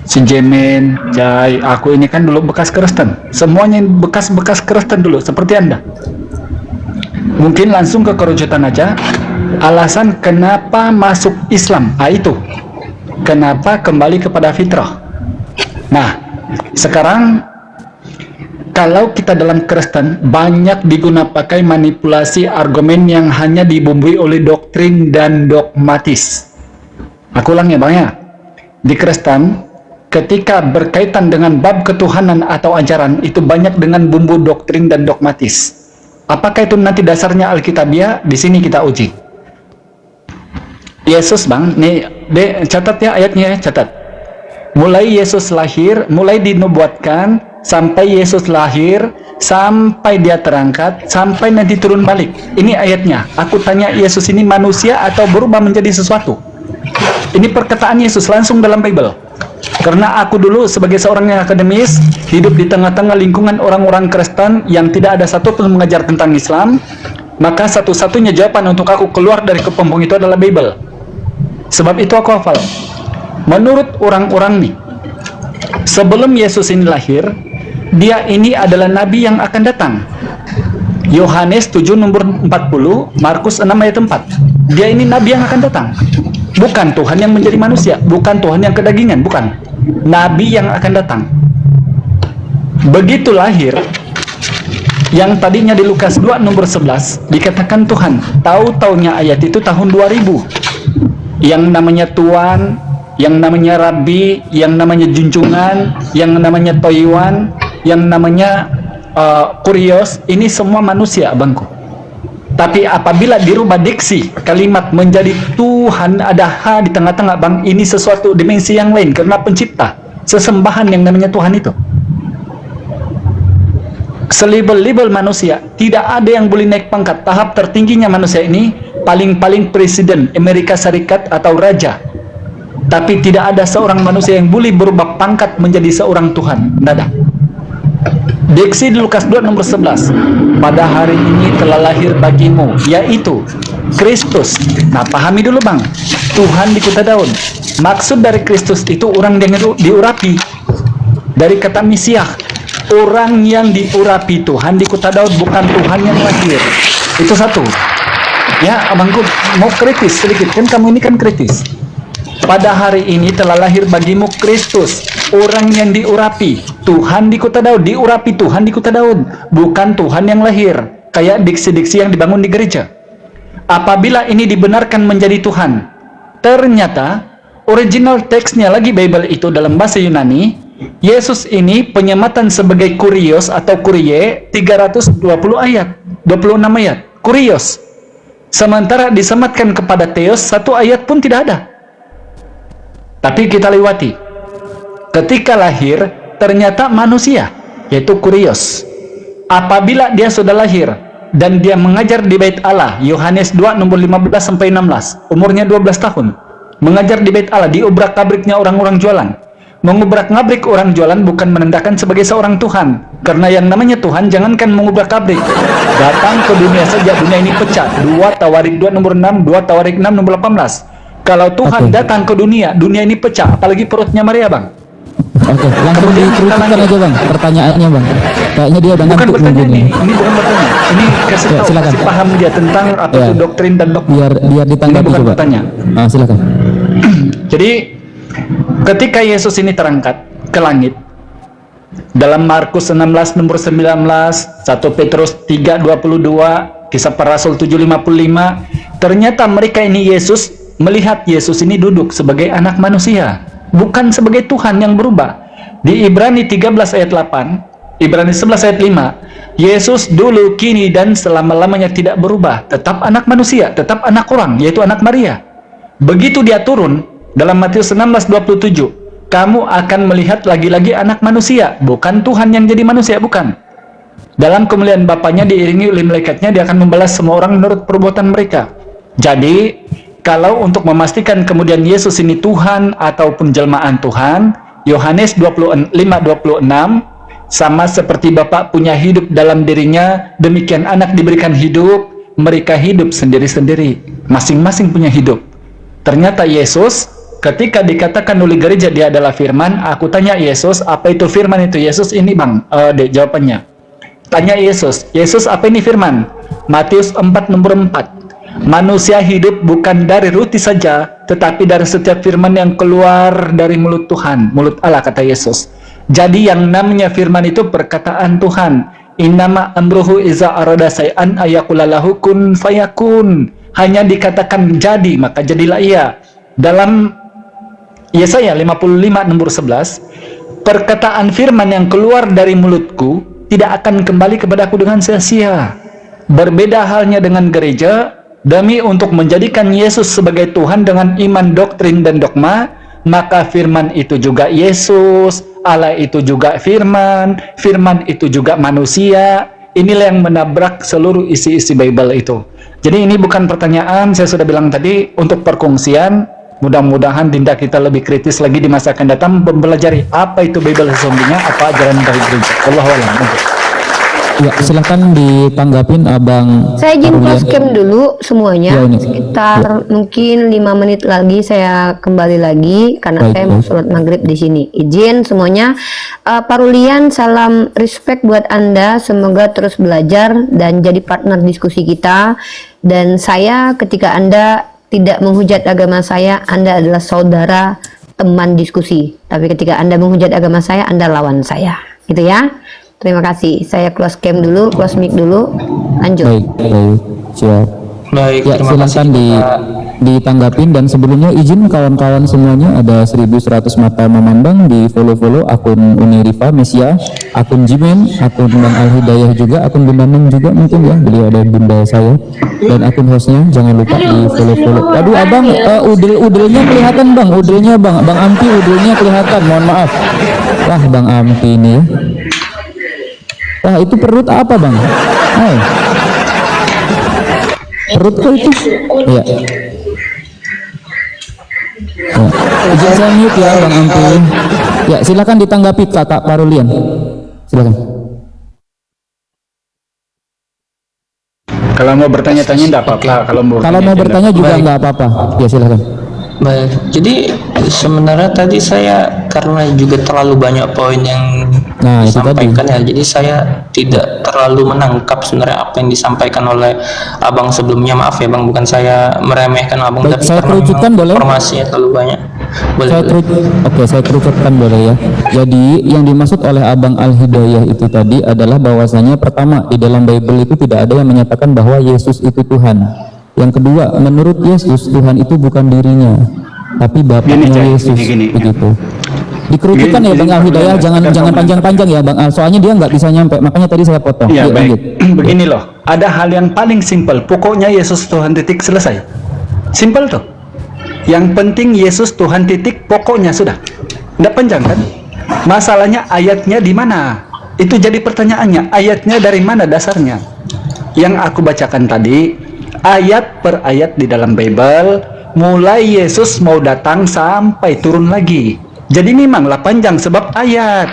Si Jemen, Jai, aku ini kan dulu bekas Kristen. Semuanya bekas-bekas Kristen dulu, seperti Anda. Mungkin langsung ke kerucutan aja. Alasan kenapa masuk Islam, itu. Kenapa kembali kepada fitrah. Nah, sekarang kalau kita dalam Kristen banyak digunakan pakai manipulasi argumen yang hanya dibumbui oleh doktrin dan dogmatis. Aku ulang ya Bang ya. Di Kristen ketika berkaitan dengan bab ketuhanan atau ajaran itu banyak dengan bumbu doktrin dan dogmatis. Apakah itu nanti dasarnya Alkitabiah? Di sini kita uji. Yesus Bang, nih catat ya ayatnya, catat. Mulai Yesus lahir, mulai dinubuatkan sampai Yesus lahir, sampai dia terangkat, sampai nanti turun balik. Ini ayatnya. Aku tanya, Yesus ini manusia atau berubah menjadi sesuatu? Ini perkataan Yesus langsung dalam Bible. Karena aku dulu sebagai seorang yang akademis, hidup di tengah-tengah lingkungan orang-orang Kristen yang tidak ada satu pun mengajar tentang Islam, maka satu-satunya jawaban untuk aku keluar dari kepompong itu adalah Bible. Sebab itu aku hafal. Menurut orang-orang nih, sebelum Yesus ini lahir, dia ini adalah nabi yang akan datang. Yohanes 7 nomor 40, Markus 6 ayat 4. Dia ini nabi yang akan datang. Bukan Tuhan yang menjadi manusia, bukan Tuhan yang kedagingan, bukan. Nabi yang akan datang. Begitu lahir, yang tadinya di Lukas 2 nomor 11 dikatakan Tuhan, tahu-taunya ayat itu tahun 2000. Yang namanya Tuan, yang namanya Rabbi, yang namanya junjungan, yang namanya Toyuan, yang namanya Kurios, ini semua manusia Bangku. Tapi apabila dirubah diksi kalimat menjadi Tuhan, ada H di tengah-tengah Bang, ini sesuatu dimensi yang lain karena pencipta, sesembahan yang namanya Tuhan itu. Selibel-libel manusia, tidak ada yang boleh naik pangkat. Tahap tertingginya manusia ini paling-paling presiden Amerika Serikat atau raja. Tapi tidak ada seorang manusia yang boleh berubah pangkat menjadi seorang Tuhan. Tidak ada. Diksi di Lukas 2 nomor 11, pada hari ini telah lahir bagimu, yaitu Kristus. Nah, pahami dulu Bang, Tuhan di kota Daud. Maksud dari Kristus itu orang yang diurapi. Dari kata Mesiah, orang yang diurapi Tuhan di kota Daud, bukan Tuhan yang lahir. Itu satu. Ya, abangku mau kritis sedikit, kan kamu ini kan kritis. Pada hari ini telah lahir bagimu Kristus, orang yang diurapi Tuhan di kota Daud. Diurapi Tuhan di kota Daud, bukan Tuhan yang lahir. Kayak diksi-diksi yang dibangun di gereja. Apabila ini dibenarkan menjadi Tuhan, ternyata original teksnya lagi Bible itu dalam bahasa Yunani, Yesus ini penyematan sebagai kurios atau kurie 320 ayat, 26 ayat, kurios. Sementara disematkan kepada Theos 1 ayat pun tidak ada. Tapi kita lewati. Ketika lahir, ternyata manusia, yaitu kurios. Apabila dia sudah lahir dan dia mengajar di Bait Allah, Yohanes 2 nomor 15 sampai 16, umurnya 12 tahun. Mengajar di Bait Allah, diobrak-abriknya orang-orang jualan. Mengubrak-ngabrik orang jualan bukan menandakan sebagai seorang Tuhan. Karena yang namanya Tuhan jangankan mengubrak-abrik. Datang ke dunia saja, dunia ini pecah. 2 Tawarik 2 nomor 6, 2 Tawarik 6 nomor 18. Kalau Tuhan datang ke dunia, dunia ini pecah. Apalagi perutnya Maria, Bang. Oke, langsung dikerucutkan aja Bang, pertanyaannya Bang. Kayaknya dia udah Bukan ngantuk bertanya mungkin. ini bukan bertanya. Ini kasih Ya, tahu, silakan. kasih paham dia tentang apa itu doktrin dan dogma. Biar ditanggapi Ini bukan coba. bertanya. Silakan. Jadi ketika Yesus ini terangkat ke langit dalam Markus 16 nomor 19, 1 Petrus 3:22, Kisah Para Rasul 7:55, ternyata mereka ini Yesus melihat Yesus ini duduk sebagai anak manusia, bukan sebagai Tuhan yang berubah. Di Ibrani 13 ayat 8, Ibrani 11 ayat 5, Yesus dulu, kini, dan selama-lamanya tidak berubah, tetap anak manusia, tetap anak orang, yaitu anak Maria. Begitu dia turun dalam Matius 16:27, kamu akan melihat lagi-lagi anak manusia, bukan Tuhan yang jadi manusia, bukan. Dalam kemuliaan Bapaknya diiringi oleh malaikatnya, dia akan membalas semua orang menurut perbuatan mereka. Jadi, kalau untuk memastikan kemudian Yesus ini Tuhan ataupun jelmaan Tuhan, Yohanes 25:26, sama seperti Bapa punya hidup dalam dirinya, demikian anak diberikan hidup, mereka hidup sendiri-sendiri, masing-masing punya hidup. Ternyata Yesus, ketika dikatakan oleh gereja dia adalah firman, aku tanya Yesus, apa itu firman itu? Yesus ini Bang, jawabannya. Tanya Yesus, Yesus apa ini firman? Matius 4 nomor 4. Manusia hidup bukan dari roti saja, tetapi dari setiap firman yang keluar dari mulut Tuhan, mulut Allah, kata Yesus. Jadi yang namanya firman itu perkataan Tuhan. Innama amruhu iza arada say'an ayaqulalahu kun fayakun. Hanya dikatakan jadi, maka jadilah ia. Dalam Yesaya 55 nomor 11, perkataan firman yang keluar dari mulutku tidak akan kembali kepadaku dengan sia-sia. Berbeda halnya dengan gereja, demi untuk menjadikan Yesus sebagai Tuhan dengan iman, doktrin, dan dogma, maka firman itu juga Yesus, Allah itu juga firman, firman itu juga manusia. Inilah yang menabrak seluruh isi-isi Bible itu. Jadi ini bukan pertanyaan, saya sudah bilang tadi, untuk perkongsian. Mudah-mudahan Dinda kita lebih kritis lagi di masa akan datang, mempelajari apa itu Bible sesungguhnya, apa ajaran dari gereja. Wallahu a'lam. Ya, silakan ditanggapin Abang. Saya izin Arulyan. close cam dulu semuanya. Ya, ini. Sekitar mungkin 5 menit lagi saya kembali lagi karena Baik, saya mau baik. sholat maghrib di sini. Izin semuanya. Pak Rulian, salam respect buat Anda. Semoga terus belajar dan jadi partner diskusi kita. Dan saya, ketika Anda tidak menghujat agama saya, Anda adalah saudara, teman diskusi. Tapi ketika Anda menghujat agama saya, Anda lawan saya. Gitu ya. Terima kasih. Saya close cam dulu, close mic dulu. Lanjut. Baik, baik, siap. Baik, Ya, terima kasih. silakan ditanggapin, dan sebelumnya izin kawan-kawan semuanya, ada 1100 mata memandang, di follow akun Unirifa Mesia, akun Jimin, akun Bang Al Hidayah juga, akun Bunda Nung juga mungkin ya, beliau ada bunda saya, dan akun hostnya jangan lupa di follow. Aduh Abang, udelnya kelihatan Bang, Bang Ampi udelnya kelihatan, mohon maaf. Wah Bang Ampi ini ya. Wah itu perut apa Bang? Hai. Perut kok itu? Iya. Ya. Izin saya mute ya Bang Ampi. Ya silakan ditanggapi Kakak Parulian. Silakan. Kalau mau bertanya-tanya enggak apa-apa. Kalau mau bertanya juga Baik. nggak apa-apa. Ya silakan. Baik, jadi sebenarnya tadi saya karena juga terlalu banyak poin yang Nah, itu disampaikan ya, jadi saya tidak terlalu menangkap sebenarnya apa yang disampaikan oleh Abang sebelumnya. Maaf ya Bang, bukan saya meremehkan Abang, Baik, tapi saya karena kerucutkan memang boleh? informasinya terlalu banyak. Boleh. Saya kerucutkan boleh ya. Jadi yang dimaksud oleh Abang Al Hidayah itu tadi adalah bahwasanya pertama, di dalam Bible itu tidak ada yang menyatakan bahwa Yesus itu Tuhan. Yang kedua, menurut Yesus Tuhan itu bukan dirinya. tapi bapaknya Cek. Yesus Gini. begitu. Dikerucutkan ya Bang Al Hidayah, jangan panjang-panjang ya Bang Al, soalnya dia nggak bisa nyampe, makanya tadi saya potong. Iya, Yuk, baik. lanjut. Begini loh, ada hal yang paling simpel. Pokoknya Yesus Tuhan titik, selesai. Simpel tuh. Yang penting Yesus Tuhan titik, pokoknya sudah. Nggak panjang kan? Masalahnya ayatnya di mana? Itu jadi pertanyaannya. Ayatnya dari mana dasarnya? Yang aku bacakan tadi, ayat per ayat di dalam Bible, mulai Yesus mau datang sampai turun lagi. Jadi memanglah panjang sebab ayat.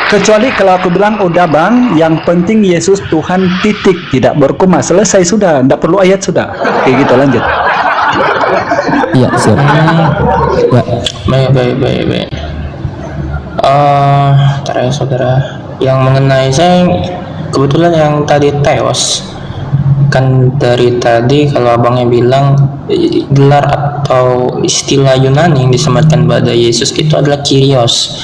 Kecuali kalau aku bilang, udah bang, yang penting Yesus Tuhan titik, tidak berkoma, selesai sudah, tidak perlu ayat sudah. Kayak gitu, lanjut. Iya, siap. Ya. Baik. Ntar ya saudara, yang mengenai saya kebetulan yang tadi teos kan, dari tadi kalau abangnya bilang gelar atau istilah Yunani yang disematkan pada Yesus itu adalah Kyrios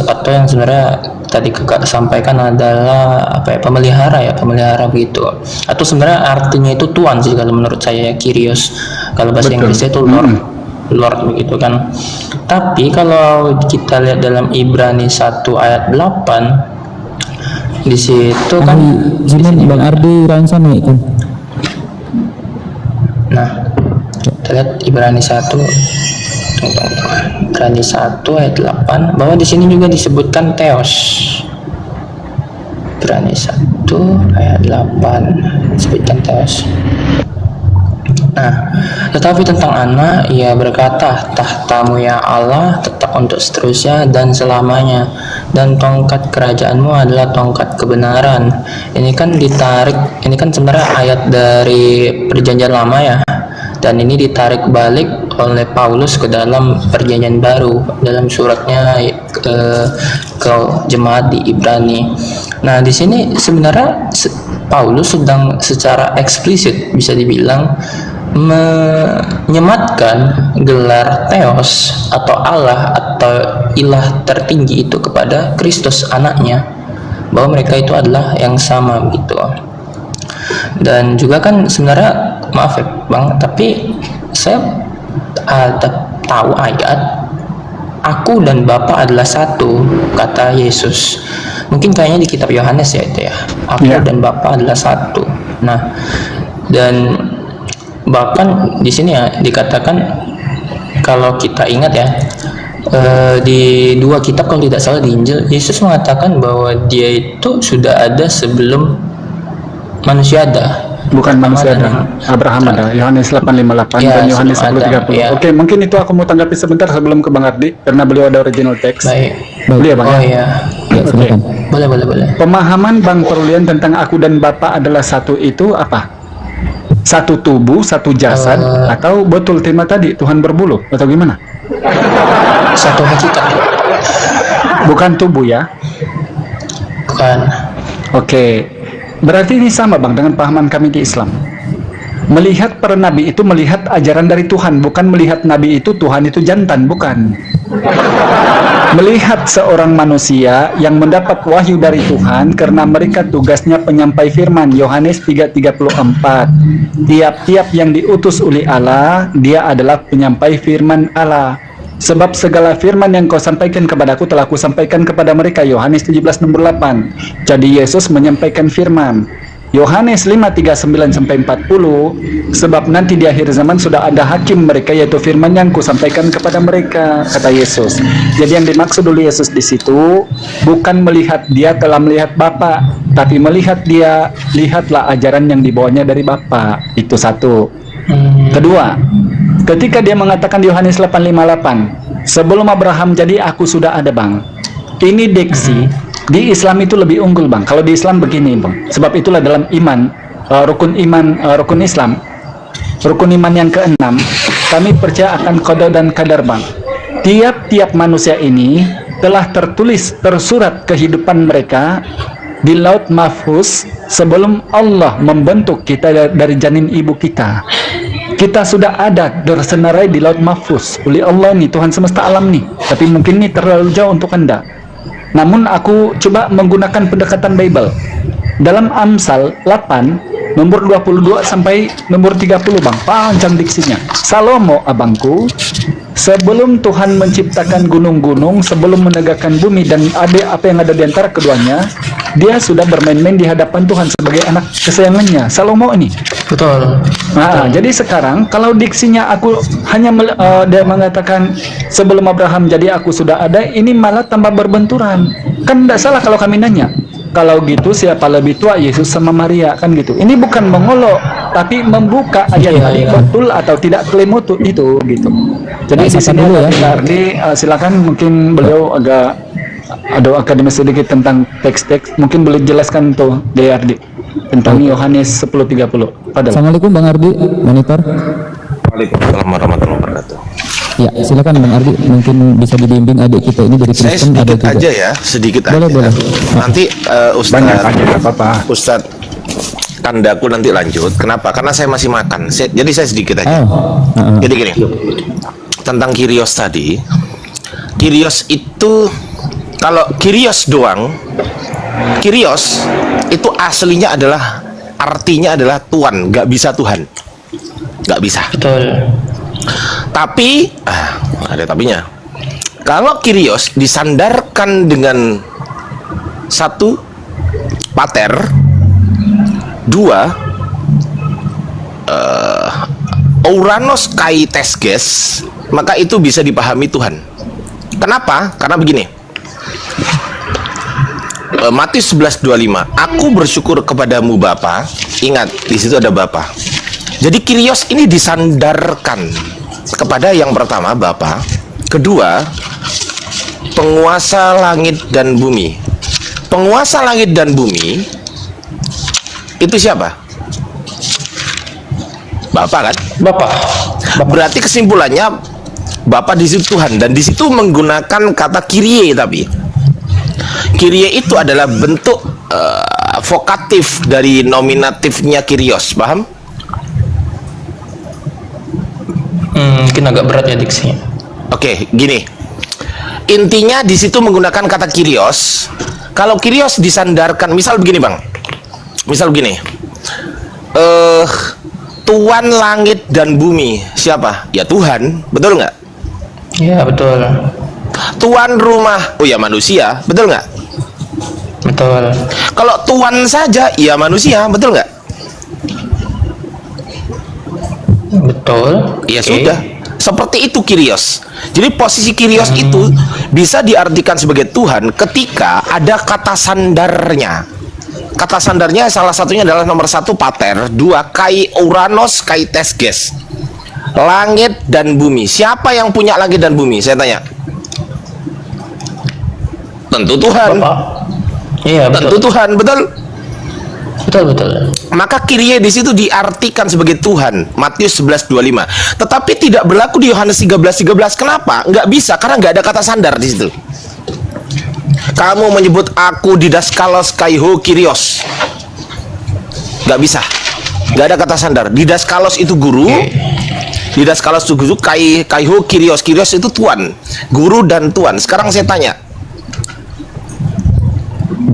atau yang sebenarnya tadi kakak sampaikan adalah apa ya, pemelihara begitu, atau sebenarnya artinya itu tuan sih kalau menurut saya, Kyrios kalau bahasa Betul. Inggrisnya itu Lord begitu kan. Tapi kalau kita lihat dalam Ibrani 1 ayat 8 di situ kan Jimin Bang Ardi Ransana itu. nah, kita lihat Ibrani 1 ayat 8 bahwa di sini juga disebutkan Theos. Ibrani 1 ayat 8 disebutkan Theos. Nah, tetapi tentang anak, ia berkata, tahtamu ya Allah tetap untuk seterusnya dan selamanya, dan tongkat kerajaanmu adalah tongkat kebenaran. Ini kan sebenarnya ayat dari perjanjian lama ya, dan ini ditarik balik oleh Paulus ke dalam perjanjian baru, dalam suratnya ke jemaat di Ibrani. Nah, di sini sebenarnya Paulus sedang secara eksplisit bisa dibilang menyematkan gelar Theos atau Allah atau ilah tertinggi itu kepada Kristus anaknya, bahwa mereka itu adalah yang sama begitu. Dan juga kan sebenarnya, maaf ya Bang, tapi saya ada tahu ayat aku dan Bapa adalah satu, kata Yesus. Mungkin kayaknya di kitab Yohanes ya itu ya, aku dan Bapa adalah satu. Nah, dan bahkan di sini ya dikatakan, kalau kita ingat ya, di dua kitab kalau tidak salah di Injil, Yesus mengatakan bahwa dia itu sudah ada sebelum manusia ada. Bukan manusia ada, Abraham ada. Yohanes 8:58 Ya, dan Yohanes sebelum 10:30. Adam, ya. Oke, mungkin itu aku mau tanggapi sebentar sebelum ke Bang Ardi, karena beliau ada original text. Baik. Beliau Bang Oh ya? iya, Ya, silakan. boleh. Pemahaman Bang Perulian tentang aku dan Bapa adalah satu itu apa? Satu tubuh, satu jasad, atau betul tema tadi Tuhan berbulu, atau gimana? Satu hakikat, Bukan tubuh ya? bukan. Oke, berarti ini sama Bang dengan pahaman kami di Islam. Melihat para nabi itu melihat ajaran dari Tuhan, bukan melihat nabi itu Tuhan itu jantan, bukan. Melihat seorang manusia yang mendapat wahyu dari Tuhan karena mereka tugasnya penyampai firman, Yohanes 3:34. Tiap-tiap yang diutus oleh Allah, dia adalah penyampai firman Allah. Sebab segala firman yang kau sampaikan kepadaku telah kusampaikan kepada mereka, Yohanes 17:8. Jadi Yesus menyampaikan firman. Yohanes 5:39-40, sebab nanti di akhir zaman sudah ada hakim mereka, yaitu firman yang kusampaikan kepada mereka, kata Yesus. Jadi yang dimaksud oleh Yesus di situ bukan melihat dia telah melihat Bapa, tapi melihat dia, lihatlah ajaran yang dibawanya dari Bapa. Itu satu. Kedua, ketika dia mengatakan di Yohanes 8:58, sebelum Abraham jadi aku sudah ada Bang. Ini diksi di Islam itu lebih unggul Bang. Kalau di Islam begini Bang, sebab itulah dalam iman, rukun Islam, rukun iman yang keenam, kami percaya akan qada dan qadar Bang. Tiap-tiap manusia ini telah tersurat kehidupan mereka di laut mahfuz sebelum Allah membentuk kita dari janin ibu kita. Kita sudah ada tersenarai di laut mahfuz oleh Allah nih, Tuhan semesta alam nih. Tapi mungkin ini terlalu jauh untuk Anda. Namun aku coba menggunakan pendekatan Bible. Dalam Amsal 8 nomor 22 sampai nomor 30 Bang, panjang diksinya. Salomo abangku, sebelum Tuhan menciptakan gunung-gunung, sebelum menegakkan bumi dan ada apa yang ada di antara keduanya, dia sudah bermain-main di hadapan Tuhan sebagai anak kesayangannya. Salomo ini. Betul. Nah, jadi sekarang kalau diksinya aku hanya dia mengatakan sebelum Abraham jadi aku sudah ada, ini malah tambah berbenturan. Kan tidak salah kalau kami nanya. Kalau gitu siapa lebih tua, Yesus sama Maria, kan gitu. Ini bukan mengolok, tapi membuka ayat tadi betul atau tidak klaim itu gitu. Jadi di sini dulu ya. Pak Ardi, silakan, mungkin beliau agak ada akademis sedikit tentang teks-teks, mungkin boleh jelaskan tuh DRD tentang Yohanes 10:30. Padahal. Assalamualaikum Bang Ardi, monitor. Waalaikumsalam warahmatullahi wabarakatuh. Ya, silakan Bang Ardi, mungkin bisa dibimbing adik kita ini dari Saya Kristen ada sedikit juga. aja ya, sedikit Boleh, aja. boleh. Nanti Banyak aja, nggak apa-apa. Ustadz Kandaku nanti lanjut. Kenapa? Karena saya masih makan. Jadi saya sedikit aja. Oh, Jadi gini, tentang Kyrios tadi. Kyrios itu, kalau Kyrios doang, Kyrios itu aslinya adalah, artinya adalah Tuan, nggak bisa Tuhan, nggak bisa. Betul. Tapi ada tapinya. Kalau Kyrios disandarkan dengan satu pater, dua Ouranos kai tesges, maka itu bisa dipahami Tuhan. Kenapa? Karena begini. Matius 11:25. Aku bersyukur kepadamu Bapa. Ingat, di situ ada Bapa. Jadi Kyrios ini disandarkan kepada yang pertama Bapa, kedua penguasa langit dan bumi. Penguasa langit dan bumi itu siapa? Bapa kan? Bapak. Berarti kesimpulannya Bapa di situ Tuhan, dan di situ menggunakan kata Kyrie, tapi Kyrie itu adalah bentuk vokatif dari nominatifnya Kyrios, paham? Mungkin agak berat ya diksinya. Oke, gini. Intinya di situ menggunakan kata Kyrios. Kalau Kyrios disandarkan, misal begini Bang. Misal begini. Tuan langit dan bumi, siapa? Ya Tuhan, betul nggak? Iya, betul. Tuan rumah, oh ya manusia, betul nggak? Betul. Kalau Tuan saja, ya manusia, betul nggak? Betul. Ya Oke. sudah. Seperti itu Kyrios. Jadi posisi Kyrios itu bisa diartikan sebagai Tuhan ketika ada kata sandarnya. Kata sandarnya salah satunya adalah nomor satu pater, dua kai Ouranos kai tesges. Langit dan bumi. Siapa yang punya langit dan bumi? Saya tanya. Tentu Tuhan. Bapak. Iya, betul. Tentu Tuhan, betul? Betul, betul. Maka Kyrie di situ diartikan sebagai Tuhan, Matius 11:25. Tetapi tidak berlaku di Yohanes 13:13. Kenapa? Nggak bisa, karena nggak ada kata sandar di situ. Kamu menyebut aku didaskalos kaiho Kyrios. Nggak bisa. Nggak ada kata sandar. Didaskalos itu guru. Didaskalos itu guru. Kaiho Kyrios. Kyrios itu tuan. Guru dan tuan. Sekarang saya tanya.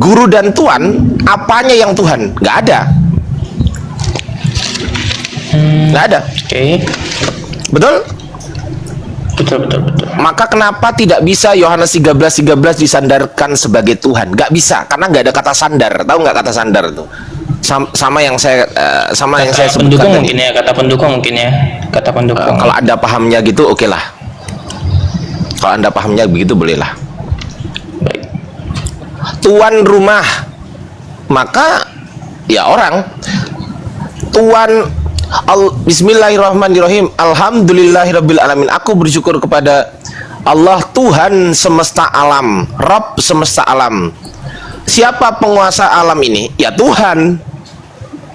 Guru dan tuan, apanya yang Tuhan? Nggak ada. Nggak ada. Oke. Betul? Betul, betul, betul. Maka kenapa tidak bisa Yohanes 13:13 disandarkan sebagai Tuhan? Nggak bisa, karena nggak ada kata sandar. Tahu nggak kata sandar itu? Sama yang saya Kata sebutkan pendukung tadi. mungkin ya, kata pendukung mungkin ya. Kata pendukung. Kalau Anda pahamnya gitu, oke lah. Kalau Anda pahamnya begitu, bolehlah. Baik. Tuan rumah, maka ya orang. Tuan Bismillahirrahmanirrahim. Alhamdulillahirabbil alamin. Aku bersyukur kepada Allah Tuhan semesta alam, Rabb semesta alam. Siapa penguasa alam ini? Ya Tuhan,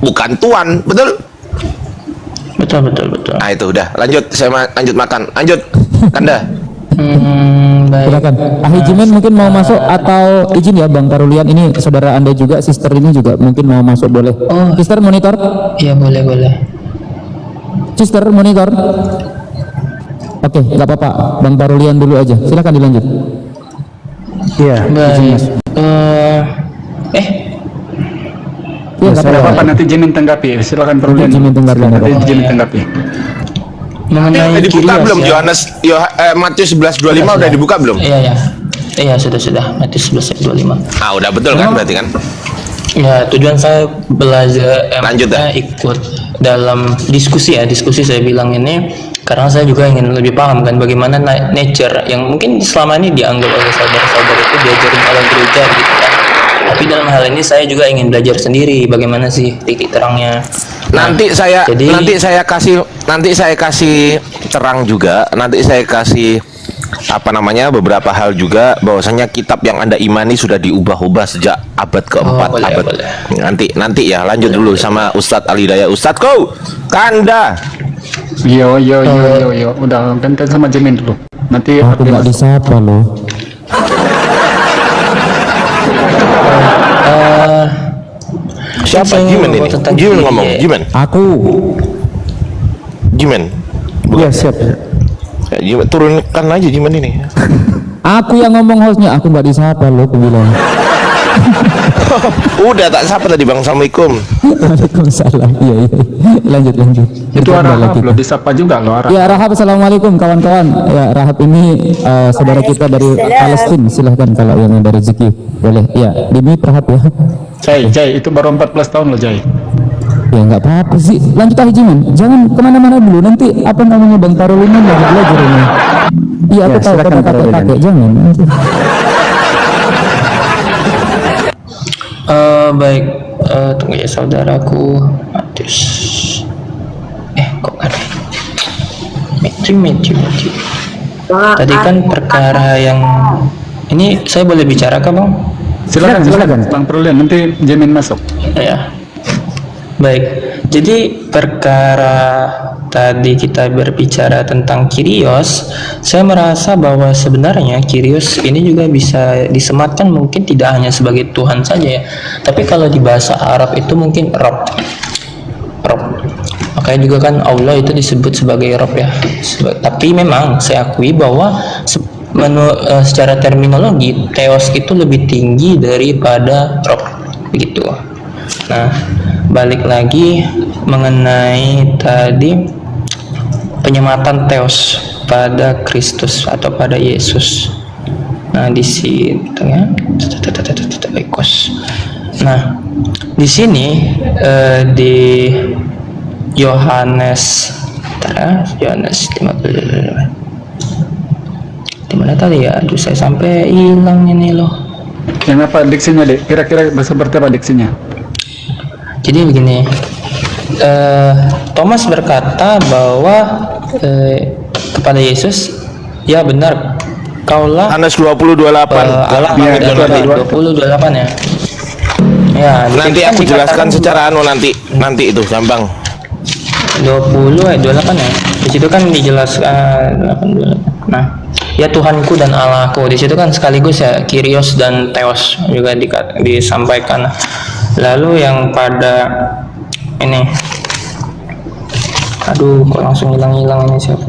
bukan tuan, betul? Betul, betul, betul. Nah itu udah, lanjut. Saya lanjut makan. Lanjut, Kanda. Baik. Silakan. Jimen mungkin mau masuk atau izin ya Bang Karulian, ini saudara Anda juga, sister ini juga mungkin mau masuk, boleh. Oh. Sister monitor. Iya, boleh, boleh. Sister monitor. Oke, nggak apa-apa. Bang Karulian dulu aja. Silakan dilanjut. Iya, izin Mas. Baik. Ya, nggak Tidak apa-apa. apa-apa, nanti Jimin tanggapi. Silakan Bro Len. Jimin tanggapi, Silakan, nggak nanti apa-apa. Jimin tanggapi. Mengenai dibuka Kyrios belum ya. Matius 11:25 udah dibuka belum? Iya, sudah. Matius 11:25. Ah, udah betul kan berarti kan? Ya, tujuan saya belajar Lanjut, maksudnya ikut dalam diskusi saya bilang ini karena saya juga ingin lebih paham kan bagaimana nature yang mungkin selama ini dianggap oleh saudara-saudara itu diajarin oleh gereja gitu kan. Tapi dalam hal ini saya juga ingin belajar sendiri bagaimana sih titik terangnya. Nah, Nanti saya jadi kasih terang juga. Nanti saya kasih beberapa hal juga bahwasanya kitab yang Anda imani sudah diubah-ubah sejak abad keempat. boleh, abad boleh. nanti ya lanjut dulu sama Ustadz Ali Daya. Ustadz kau Kanda. Yo. Udah gantian sama Jimin dulu. Nanti Aku nggak disapa loh. Siapa saya Jimen ini? tentang Jimen Kyrios. ngomong. Aku. Jimen. Iya, siap. Ya, Jimen, turunkan aja Jimen ini. Aku yang ngomong hostnya. Aku nggak disapa loh. Aku bilang. Udah tak sapa tadi Bang. Assalamualaikum. Waalaikumsalam. Iya. Lanjut. itu Kita Rahab balik loh, kita. disapa juga loh Rahab. Ya, Rahab, assalamualaikum kawan-kawan. Ya, Rahab ini saudara kita dari Palestina. Silahkan kalau yang ada rezeki boleh. Ya, Dimi Rahab ya. Jai, itu baru 14 tahun loh Jai. Ya nggak apa-apa sih. Lanjut aja Jimin. Jangan kemana-mana dulu. Nanti Bang Tarul ini lagi belajar ini. Iya, aku Ya, tahu silakan, kata Tarul. kakek. Jangan. Baik, tunggu ya saudaraku Matius. Kok ada Matthew. Tadi kan perkara yang ini saya boleh bicara kah Bang? Silakan. Bang Bro Len, nanti Jimin masuk. Ya. Baik. Jadi perkara tadi kita berbicara tentang Kyrios, saya merasa bahwa sebenarnya Kyrios ini juga bisa disematkan mungkin tidak hanya sebagai Tuhan saja ya, tapi kalau di bahasa Arab itu mungkin Rob. Makanya juga kan Allah itu disebut sebagai Rob ya. Tapi memang saya akui bahwa secara terminologi Theos itu lebih tinggi daripada Rob begitu. Nah, balik lagi mengenai tadi penyematan Theos pada Kristus atau pada Yesus. Nah, di situ ya. Nah, di sini di Yohanes 15. Di mana tadi ya? Aduh, saya sampai hilang ini loh. Yang apa diksinya dek? Kira-kira seperti apa diksinya? Jadi begini, Thomas berkata bahwa kepada Yesus, ya benar, kaulah Yohanes 20:28. Allah Ya, dan itu ada 20:28 ya. Ya, Nanti kan aku dikatakan jelaskan secara nanti itu gampang. 28 ya. Di situ kan dijelaskan 28. Nah, ya Tuhanku dan Allahku. Di situ kan sekaligus ya Kyrios dan Theos juga disampaikan. Lalu yang pada ini, aduh kok langsung hilang ini siapa?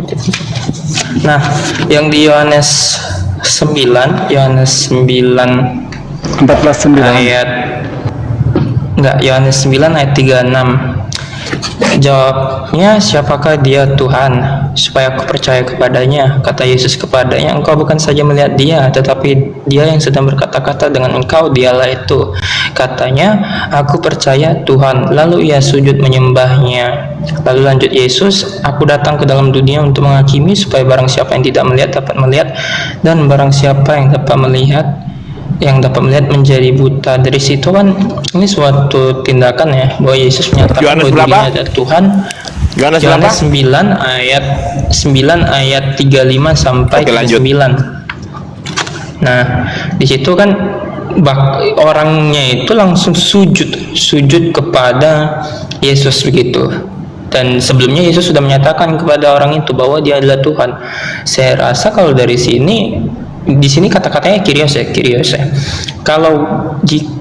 Nah, yang di Yohanes 9 14:9. Yohanes 9 ayat 36. Jawabnya, siapakah dia Tuhan, supaya aku percaya kepadanya? Kata Yesus kepadanya, engkau bukan saja melihat dia, tetapi dia yang sedang berkata-kata dengan engkau, dialah itu. Katanya, aku percaya Tuhan. Lalu ia sujud menyembahnya. Lalu lanjut Yesus, aku datang ke dalam dunia untuk menghakimi, supaya barang siapa yang tidak melihat dapat melihat, dan barang siapa yang dapat melihat menjadi buta. Dari situ kan ini suatu tindakan ya, bahwa Yesus menyatakan Yohanes bahwa berapa? dirinya adalah Tuhan. Yohanes Yohanes berapa? 9 ayat 35 sampai Oke, lanjut. 9. Nah, di situ kan orangnya itu langsung sujud kepada Yesus begitu. Dan sebelumnya Yesus sudah menyatakan kepada orang itu bahwa dia adalah Tuhan. Saya rasa kalau dari sini, di sini kata-katanya Kyrios ya.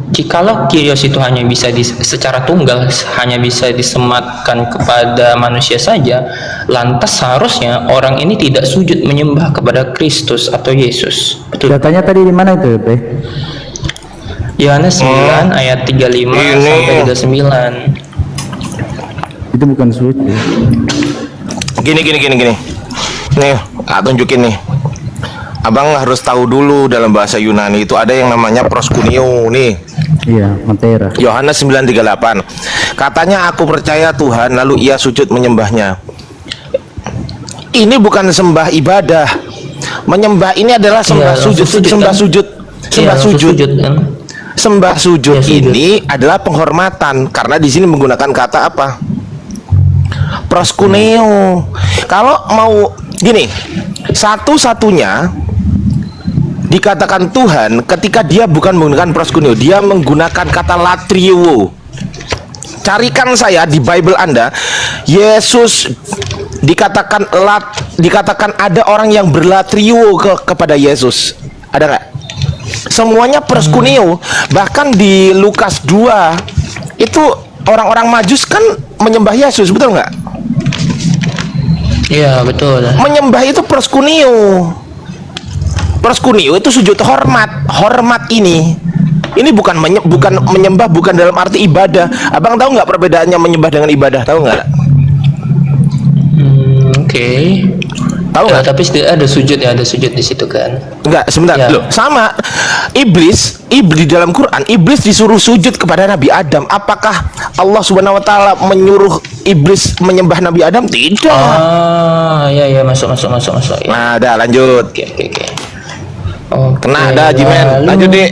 Jikalau Kyrios itu hanya bisa secara tunggal, hanya bisa disematkan kepada manusia saja, lantas seharusnya orang ini tidak sujud menyembah kepada Kristus atau Yesus. Betul. Datanya tadi di mana itu, Pe? Yohanes 9 ayat 35 Ini. sampai 39. Itu bukan sujud. Gini. Nih, tunjukin nih. Abang harus tahu dulu dalam bahasa Yunani itu ada yang namanya proskuneo nih. Iya, matera. Yohanes 9:38. Katanya aku percaya Tuhan, lalu ia sujud menyembahnya. Ini bukan sembah ibadah. Menyembah ini adalah sembah Iya, sujud, langsung sujud, sembah kan? sujud, Iya, sembah langsung sujud. kan? Sembah sujud Iya, sujud. ini adalah penghormatan karena di sini menggunakan kata apa? Proskuneo. Kalau mau gini, satu-satunya dikatakan Tuhan ketika dia bukan menggunakan proskuneo, dia menggunakan kata latrio. Carikan saya di Bible Anda, Yesus dikatakan ada orang yang berlatrio kepada Yesus. Ada nggak? Semuanya proskuneo. Bahkan di Lukas 2 itu orang-orang Majus kan menyembah Yesus, betul nggak? Iya, betul. Menyembah itu proskuneo. Proskuneo itu sujud hormat. Hormat ini bukan menyembah, bukan dalam arti ibadah. Abang tahu nggak perbedaannya menyembah dengan ibadah? Tahu nggak? Oke. Tahu nggak? Tapi ada sujud ya, ada sujud di situ kan. Enggak, sebentar. Ya. Loh, sama. Iblis di dalam Quran, iblis disuruh sujud kepada Nabi Adam. Apakah Allah Subhanahu wa taala menyuruh iblis menyembah Nabi Adam? Tidak. Iya, masuk. Ya. Nah, dah lanjut. Oke. Kena ada Jimen. Lanjut, Dik.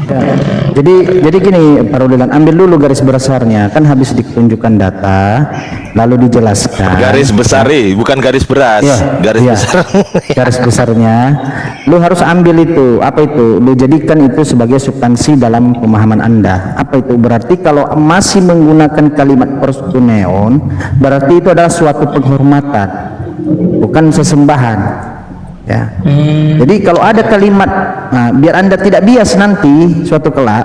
Ya. Jadi gini Pak Rudilan, ambil dulu garis besarnya, kan habis ditunjukkan data lalu dijelaskan Garis besar, bukan garis beras. Ya, Garis ya. besar. Garis besarnya lu harus ambil itu, apa itu, lu jadikan itu sebagai substansi dalam pemahaman Anda. Apa itu? Berarti kalau masih menggunakan kalimat proskuneon, berarti itu adalah suatu penghormatan, bukan sesembahan. Ya. Jadi kalau ada kalimat, nah, biar Anda tidak bias nanti suatu kelak.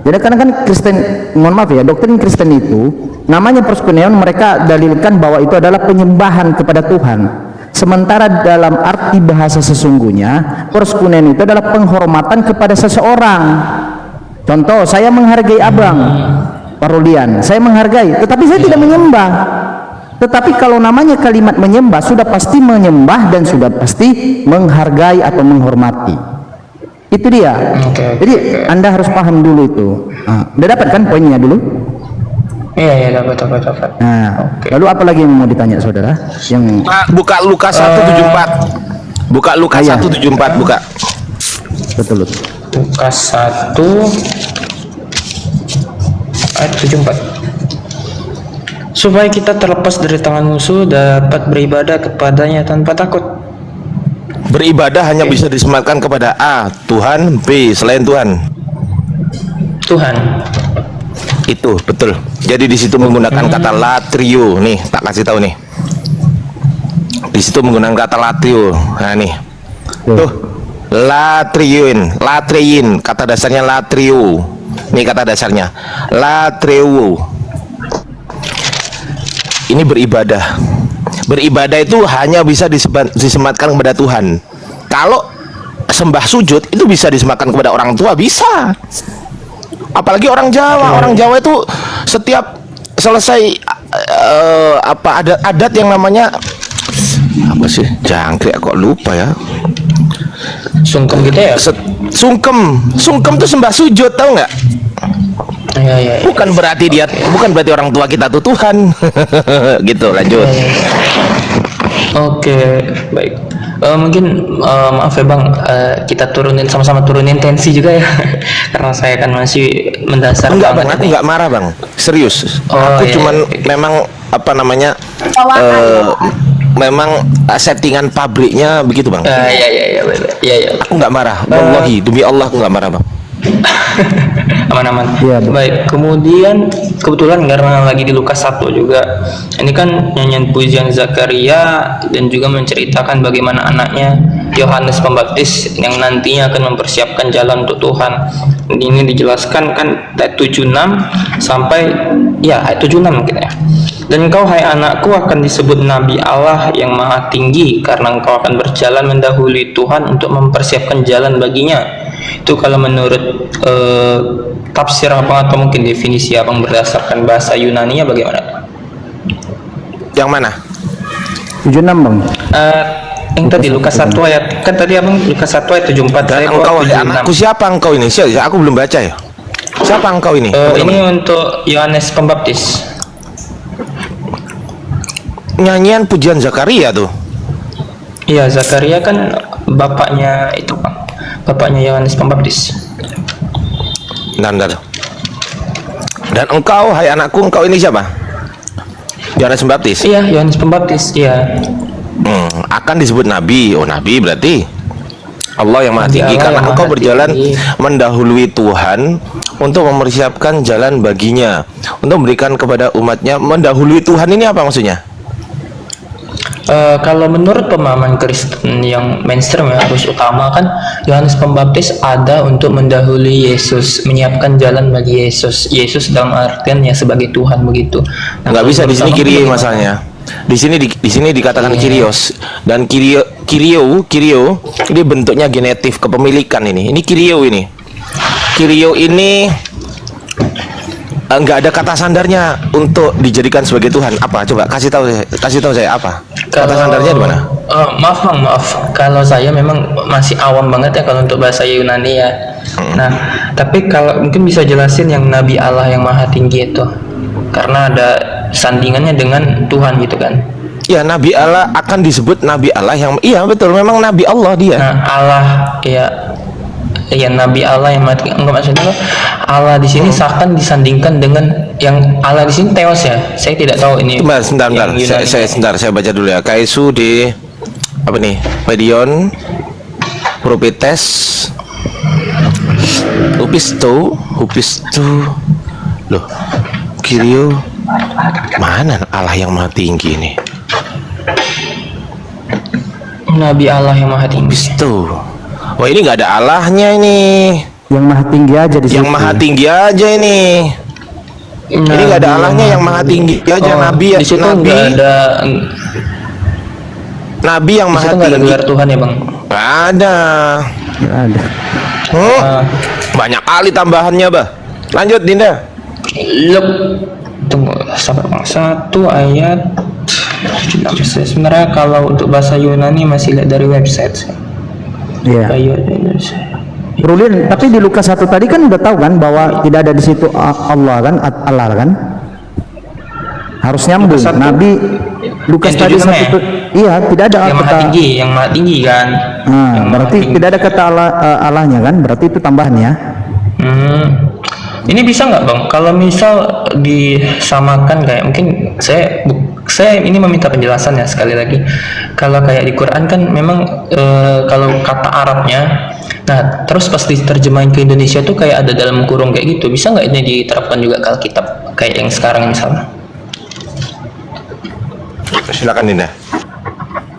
Jadi karena kan Kristen, mohon maaf ya, doktrin Kristen itu namanya proskuneon, mereka dalilkan bahwa itu adalah penyembahan kepada Tuhan. Sementara dalam arti bahasa sesungguhnya, proskuneon itu adalah penghormatan kepada seseorang. Contoh, saya menghargai Abang Parolian, saya menghargai, tetapi saya tidak menyembah. Tetapi kalau namanya kalimat menyembah, sudah pasti menyembah dan sudah pasti menghargai atau menghormati. Itu dia. Jadi Anda harus paham dulu itu. Udah dapat kan poinnya dulu? Iya, dapat. Nah, lalu apa lagi yang mau ditanya saudara? Yang Buka Lukas 174. Buka Lukas 174, buka. betul. Lukas 1 ayat 74. Supaya kita terlepas dari tangan musuh, dapat beribadah kepadanya tanpa takut. Beribadah hanya bisa disematkan kepada A, Tuhan, B, selain Tuhan. Tuhan. Itu betul. Jadi di situ menggunakan kata latrio. Nih, tak kasih tahu nih. Di situ menggunakan kata latrio. Nah nih, tuh latriin. Kata dasarnya latrio. Nih kata dasarnya latrio. Ini beribadah. Beribadah itu hanya bisa disematkan kepada Tuhan. Kalau sembah sujud itu bisa disematkan kepada orang tua, bisa. Apalagi orang Jawa. Orang Jawa itu setiap selesai ada adat yang namanya apa sih? Jangkrik, kok lupa ya. Sungkem gitu ya? Sungkem tuh sembah sujud, tahu nggak? Iya. Bukan berarti orang tua kita tuh Tuhan. Gitu, lanjut. Oke, baik. Mungkin maaf ya Bang, kita sama-sama turunin tensi juga ya. Karena saya kan masih mendasar. Enggak Bang, banget aku nih. enggak marah Bang. Serius. Oh, Aku iya, cuman iya. memang apa namanya? Memang settingan pabriknya begitu Bang. Iya. Aku enggak marah. Wallahi, demi Allah aku enggak marah Bang. Aman-aman. Iya, betul. Baik, kemudian kebetulan karena lagi di Lukas 1 juga, ini kan nyanyian pujian Zakaria dan juga menceritakan bagaimana anaknya Yohanes Pembaptis yang nantinya akan mempersiapkan jalan untuk Tuhan. Dan ini dijelaskan kan ayat 76 sampai ayat 76 mungkin ya. Dan engkau hai anakku akan disebut Nabi Allah yang Maha Tinggi, karena engkau akan berjalan mendahului Tuhan untuk mempersiapkan jalan baginya. Itu kalau menurut tafsir abang atau mungkin definisi abang berdasarkan bahasa Yunani-nya bagaimana? Yang mana? 76 Bang. Yang tadi Lukas 1 ayat, kan tadi abang Lukas 1 ayat 74. Dan saya engkau bawa hai anakku, 76. siapa engkau ini? Aku belum baca ya. Siapa engkau ini? Ini untuk Yohanes Pembaptis. Nyanyian pujian Zakaria tuh. Iya, Zakaria kan bapaknya itu Bang. Bapaknya Yohanes Pembaptis. Bentar. Dan engkau hai anakku, engkau ini siapa? Yohanes Pembaptis. Iya, Yohanes Pembaptis. Iya. Akan disebut nabi. Oh, nabi berarti Allah yang Maha Nabi Tinggi, Allah karena yang engkau Maha berjalan Tinggi. mendahului Tuhan untuk mempersiapkan jalan baginya, untuk memberikan kepada umatnya. Mendahului Tuhan ini apa maksudnya? Kalau menurut pemahaman Kristen yang mainstream ya, arus utama kan Yohanes Pembaptis ada untuk mendahului Yesus, menyiapkan jalan bagi Yesus. Yesus dalam artiannya sebagai Tuhan begitu. Nah, Nggak bisa di sini menurut kiri abang masalahnya. Di sini dikatakan Iya. Kyrios, dan Kyrio ini bentuknya genetif kepemilikan ini. Ini Kyrio ini. Kyrio ini nggak ada kata sandarnya untuk dijadikan sebagai Tuhan. Apa? Coba kasih tahu saya apa? Kata sandarnya di mana? Maaf Bang, maaf. Kalau saya memang masih awam banget ya kalau untuk bahasa Yunani ya. Nah, tapi kalau mungkin bisa jelasin yang Nabi Allah yang Maha Tinggi itu. Karena ada sandingannya dengan Tuhan gitu kan. Ya, Nabi Allah akan disebut Nabi Allah yang, iya betul, memang Nabi Allah dia. Nah, Allah ya Nabi Allah yang mati. Enggak, maksudnya tuh Allah di sini seakan disandingkan dengan yang Allah di sini Theos ya. Saya tidak tahu ini. Sebentar. yang Yunani. Saya baca dulu ya. Kaisu di apa nih? Pedion Propites Upisto loh. Kyrio mana Allah yang Maha Tinggi ini? Nabi Allah yang Maha Tinggi. Upisto. Wah, ini nggak ada Allahnya ini. Yang Maha Tinggi aja di Yang situ. Maha Tinggi aja ini. Ini nggak ada Allahnya, yang Maha Tinggi aja. Nabi Di situ nggak ada. Nabi yang Di Maha situ nggak ada Tinggi. gelar Tuhan ya Bang. Nggak ada. Nggak ada. Banyak kali tambahannya, bah. Lanjut, Dinda. Lep. Tunggu, sabar Bang. 1 ayat. Sebenarnya kalau untuk bahasa Yunani masih lihat dari website. Iya. Kayak Rulin, tapi di Lukas 1 tadi kan udah tahu kan bahwa tidak ada di situ Allah kan? Harus nyambung. Lukas 1. Nabi Lukas Yang tadi 76 ya? satu iya, tidak ada yang Maha kata. Tinggi, yang Maha Tinggi kan. Nah, Yang Maha berarti Tinggi. tidak ada kata Allahnya kan? Berarti itu tambahan ya. Ini bisa nggak Bang? Kalau misal disamakan kayak mungkin saya ini meminta penjelasan ya sekali lagi. Kalau kayak di Quran kan memang kalau kata Arabnya, nah terus pas diterjemahin ke Indonesia tuh kayak ada dalam kurung kayak gitu. Bisa nggak ini diterapkan juga ke Alkitab kayak yang sekarang misalnya? Silakan, Dinda.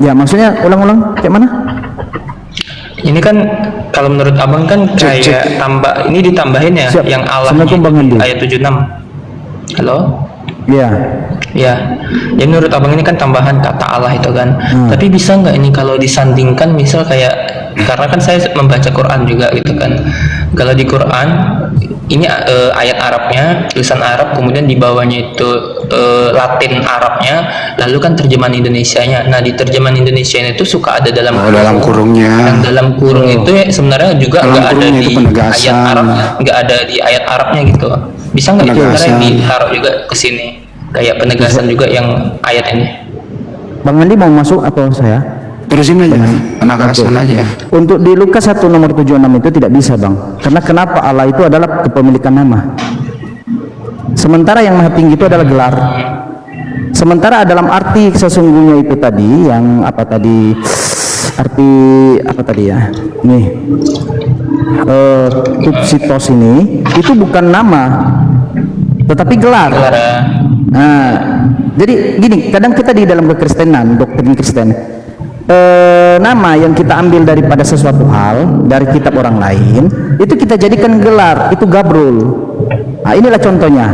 Ya, maksudnya ulang-ulang kayak mana? Ini kan kalau menurut Abang kan kayak tambah ini ditambahin ya Siap. yang Allah Assalamualaikum, Bang Andi. ayat 76. Halo? Iya. Ya, ya menurut Abang ini kan tambahan kata Allah itu kan. Tapi bisa nggak ini kalau disandingkan misal kayak, karena kan saya membaca Quran juga gitu kan. Kalau di Quran ini ayat Arabnya, tulisan Arab, kemudian di bawahnya itu Latin Arabnya, lalu kan terjemahan Indonesianya. Nah, di terjemahan Indonesia itu suka ada dalam dalam kurungnya. Yang dalam kurung itu ya sebenarnya juga Dalam nggak ada kurungnya di itu penegasan. ayat Arab, nggak ada di ayat Arabnya gitu. Bisa nggak itu sebenarnya Penegasan. ditaruh juga ke sini kayak penegasan juga yang ayat ini? Bang Andi mau masuk atau saya? Terusin aja, penegasan aja. Untuk di Lukas 1 nomor 76 itu tidak bisa, Bang. Karena kenapa? Allah itu adalah kepemilikan nama. Sementara yang Maha Tinggi itu adalah gelar. Sementara dalam arti sesungguhnya itu tadi, yang apa tadi? Arti apa tadi ya? Nih. Tupsitos ini itu bukan nama, tetapi gelar. Nah, jadi gini, kadang kita di dalam kekristenan, doktrin Kristen, nama yang kita ambil daripada sesuatu hal dari kitab orang lain itu kita jadikan gelar, itu gabrul. Nah, inilah contohnya.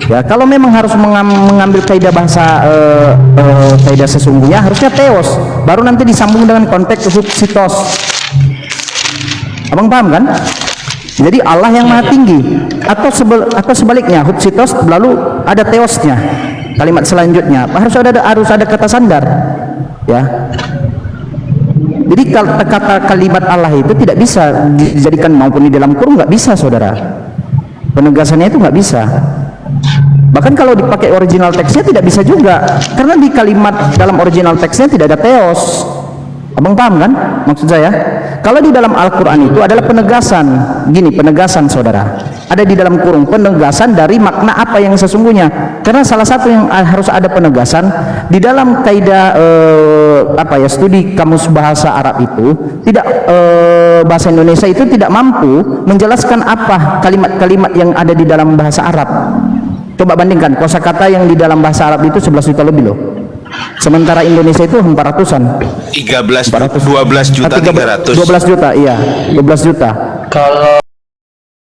Ya, kalau memang harus mengambil kaidah bahasa kaidah sesungguhnya harusnya theos, baru nanti disambung dengan konteks huksitos. Abang paham kan? Jadi Allah yang maha tinggi, atau sebaliknya huksitos lalu ada theosnya. Kalimat selanjutnya harus ada kata sandar. Ya. Jadi kata kalimat Allah itu tidak bisa dijadikan maupun di dalam kurung, nggak bisa, saudara. Penegasannya itu nggak bisa. Bahkan kalau dipakai original teksnya tidak bisa juga, karena di kalimat dalam original teksnya tidak ada theos. Abang paham kan maksud saya? Kalau di dalam Al-Quran itu adalah penegasan, gini penegasan, saudara. Ada di dalam kurung penegasan dari makna apa yang sesungguhnya. Karena salah satu yang harus ada penegasan di dalam kaidah studi kamus bahasa Arab itu tidak bahasa Indonesia itu tidak mampu menjelaskan apa kalimat-kalimat yang ada di dalam bahasa Arab. Coba bandingkan kosakata yang di dalam bahasa Arab itu 11 juta lebih loh. Sementara Indonesia itu 400-an. 12 juta 300. 12 juta, iya. 12 juta.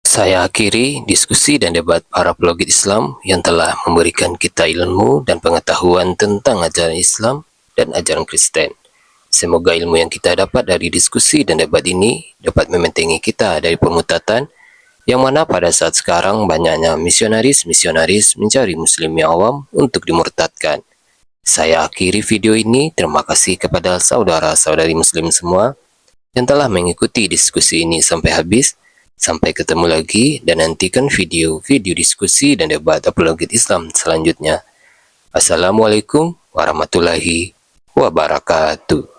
Saya akhiri diskusi dan debat para apologet Islam yang telah memberikan kita ilmu dan pengetahuan tentang ajaran Islam dan ajaran Kristen. Semoga ilmu yang kita dapat dari diskusi dan debat ini dapat membentengi kita dari permutatan, yang mana pada saat sekarang banyaknya misionaris mencari muslim yang awam untuk dimurtadkan. Saya akhiri video ini. Terima kasih kepada saudara-saudari muslim semua yang telah mengikuti diskusi ini sampai habis. Sampai ketemu lagi dan nantikan video-video diskusi dan debat apologet Islam selanjutnya. Assalamualaikum warahmatullahi wabarakatuh.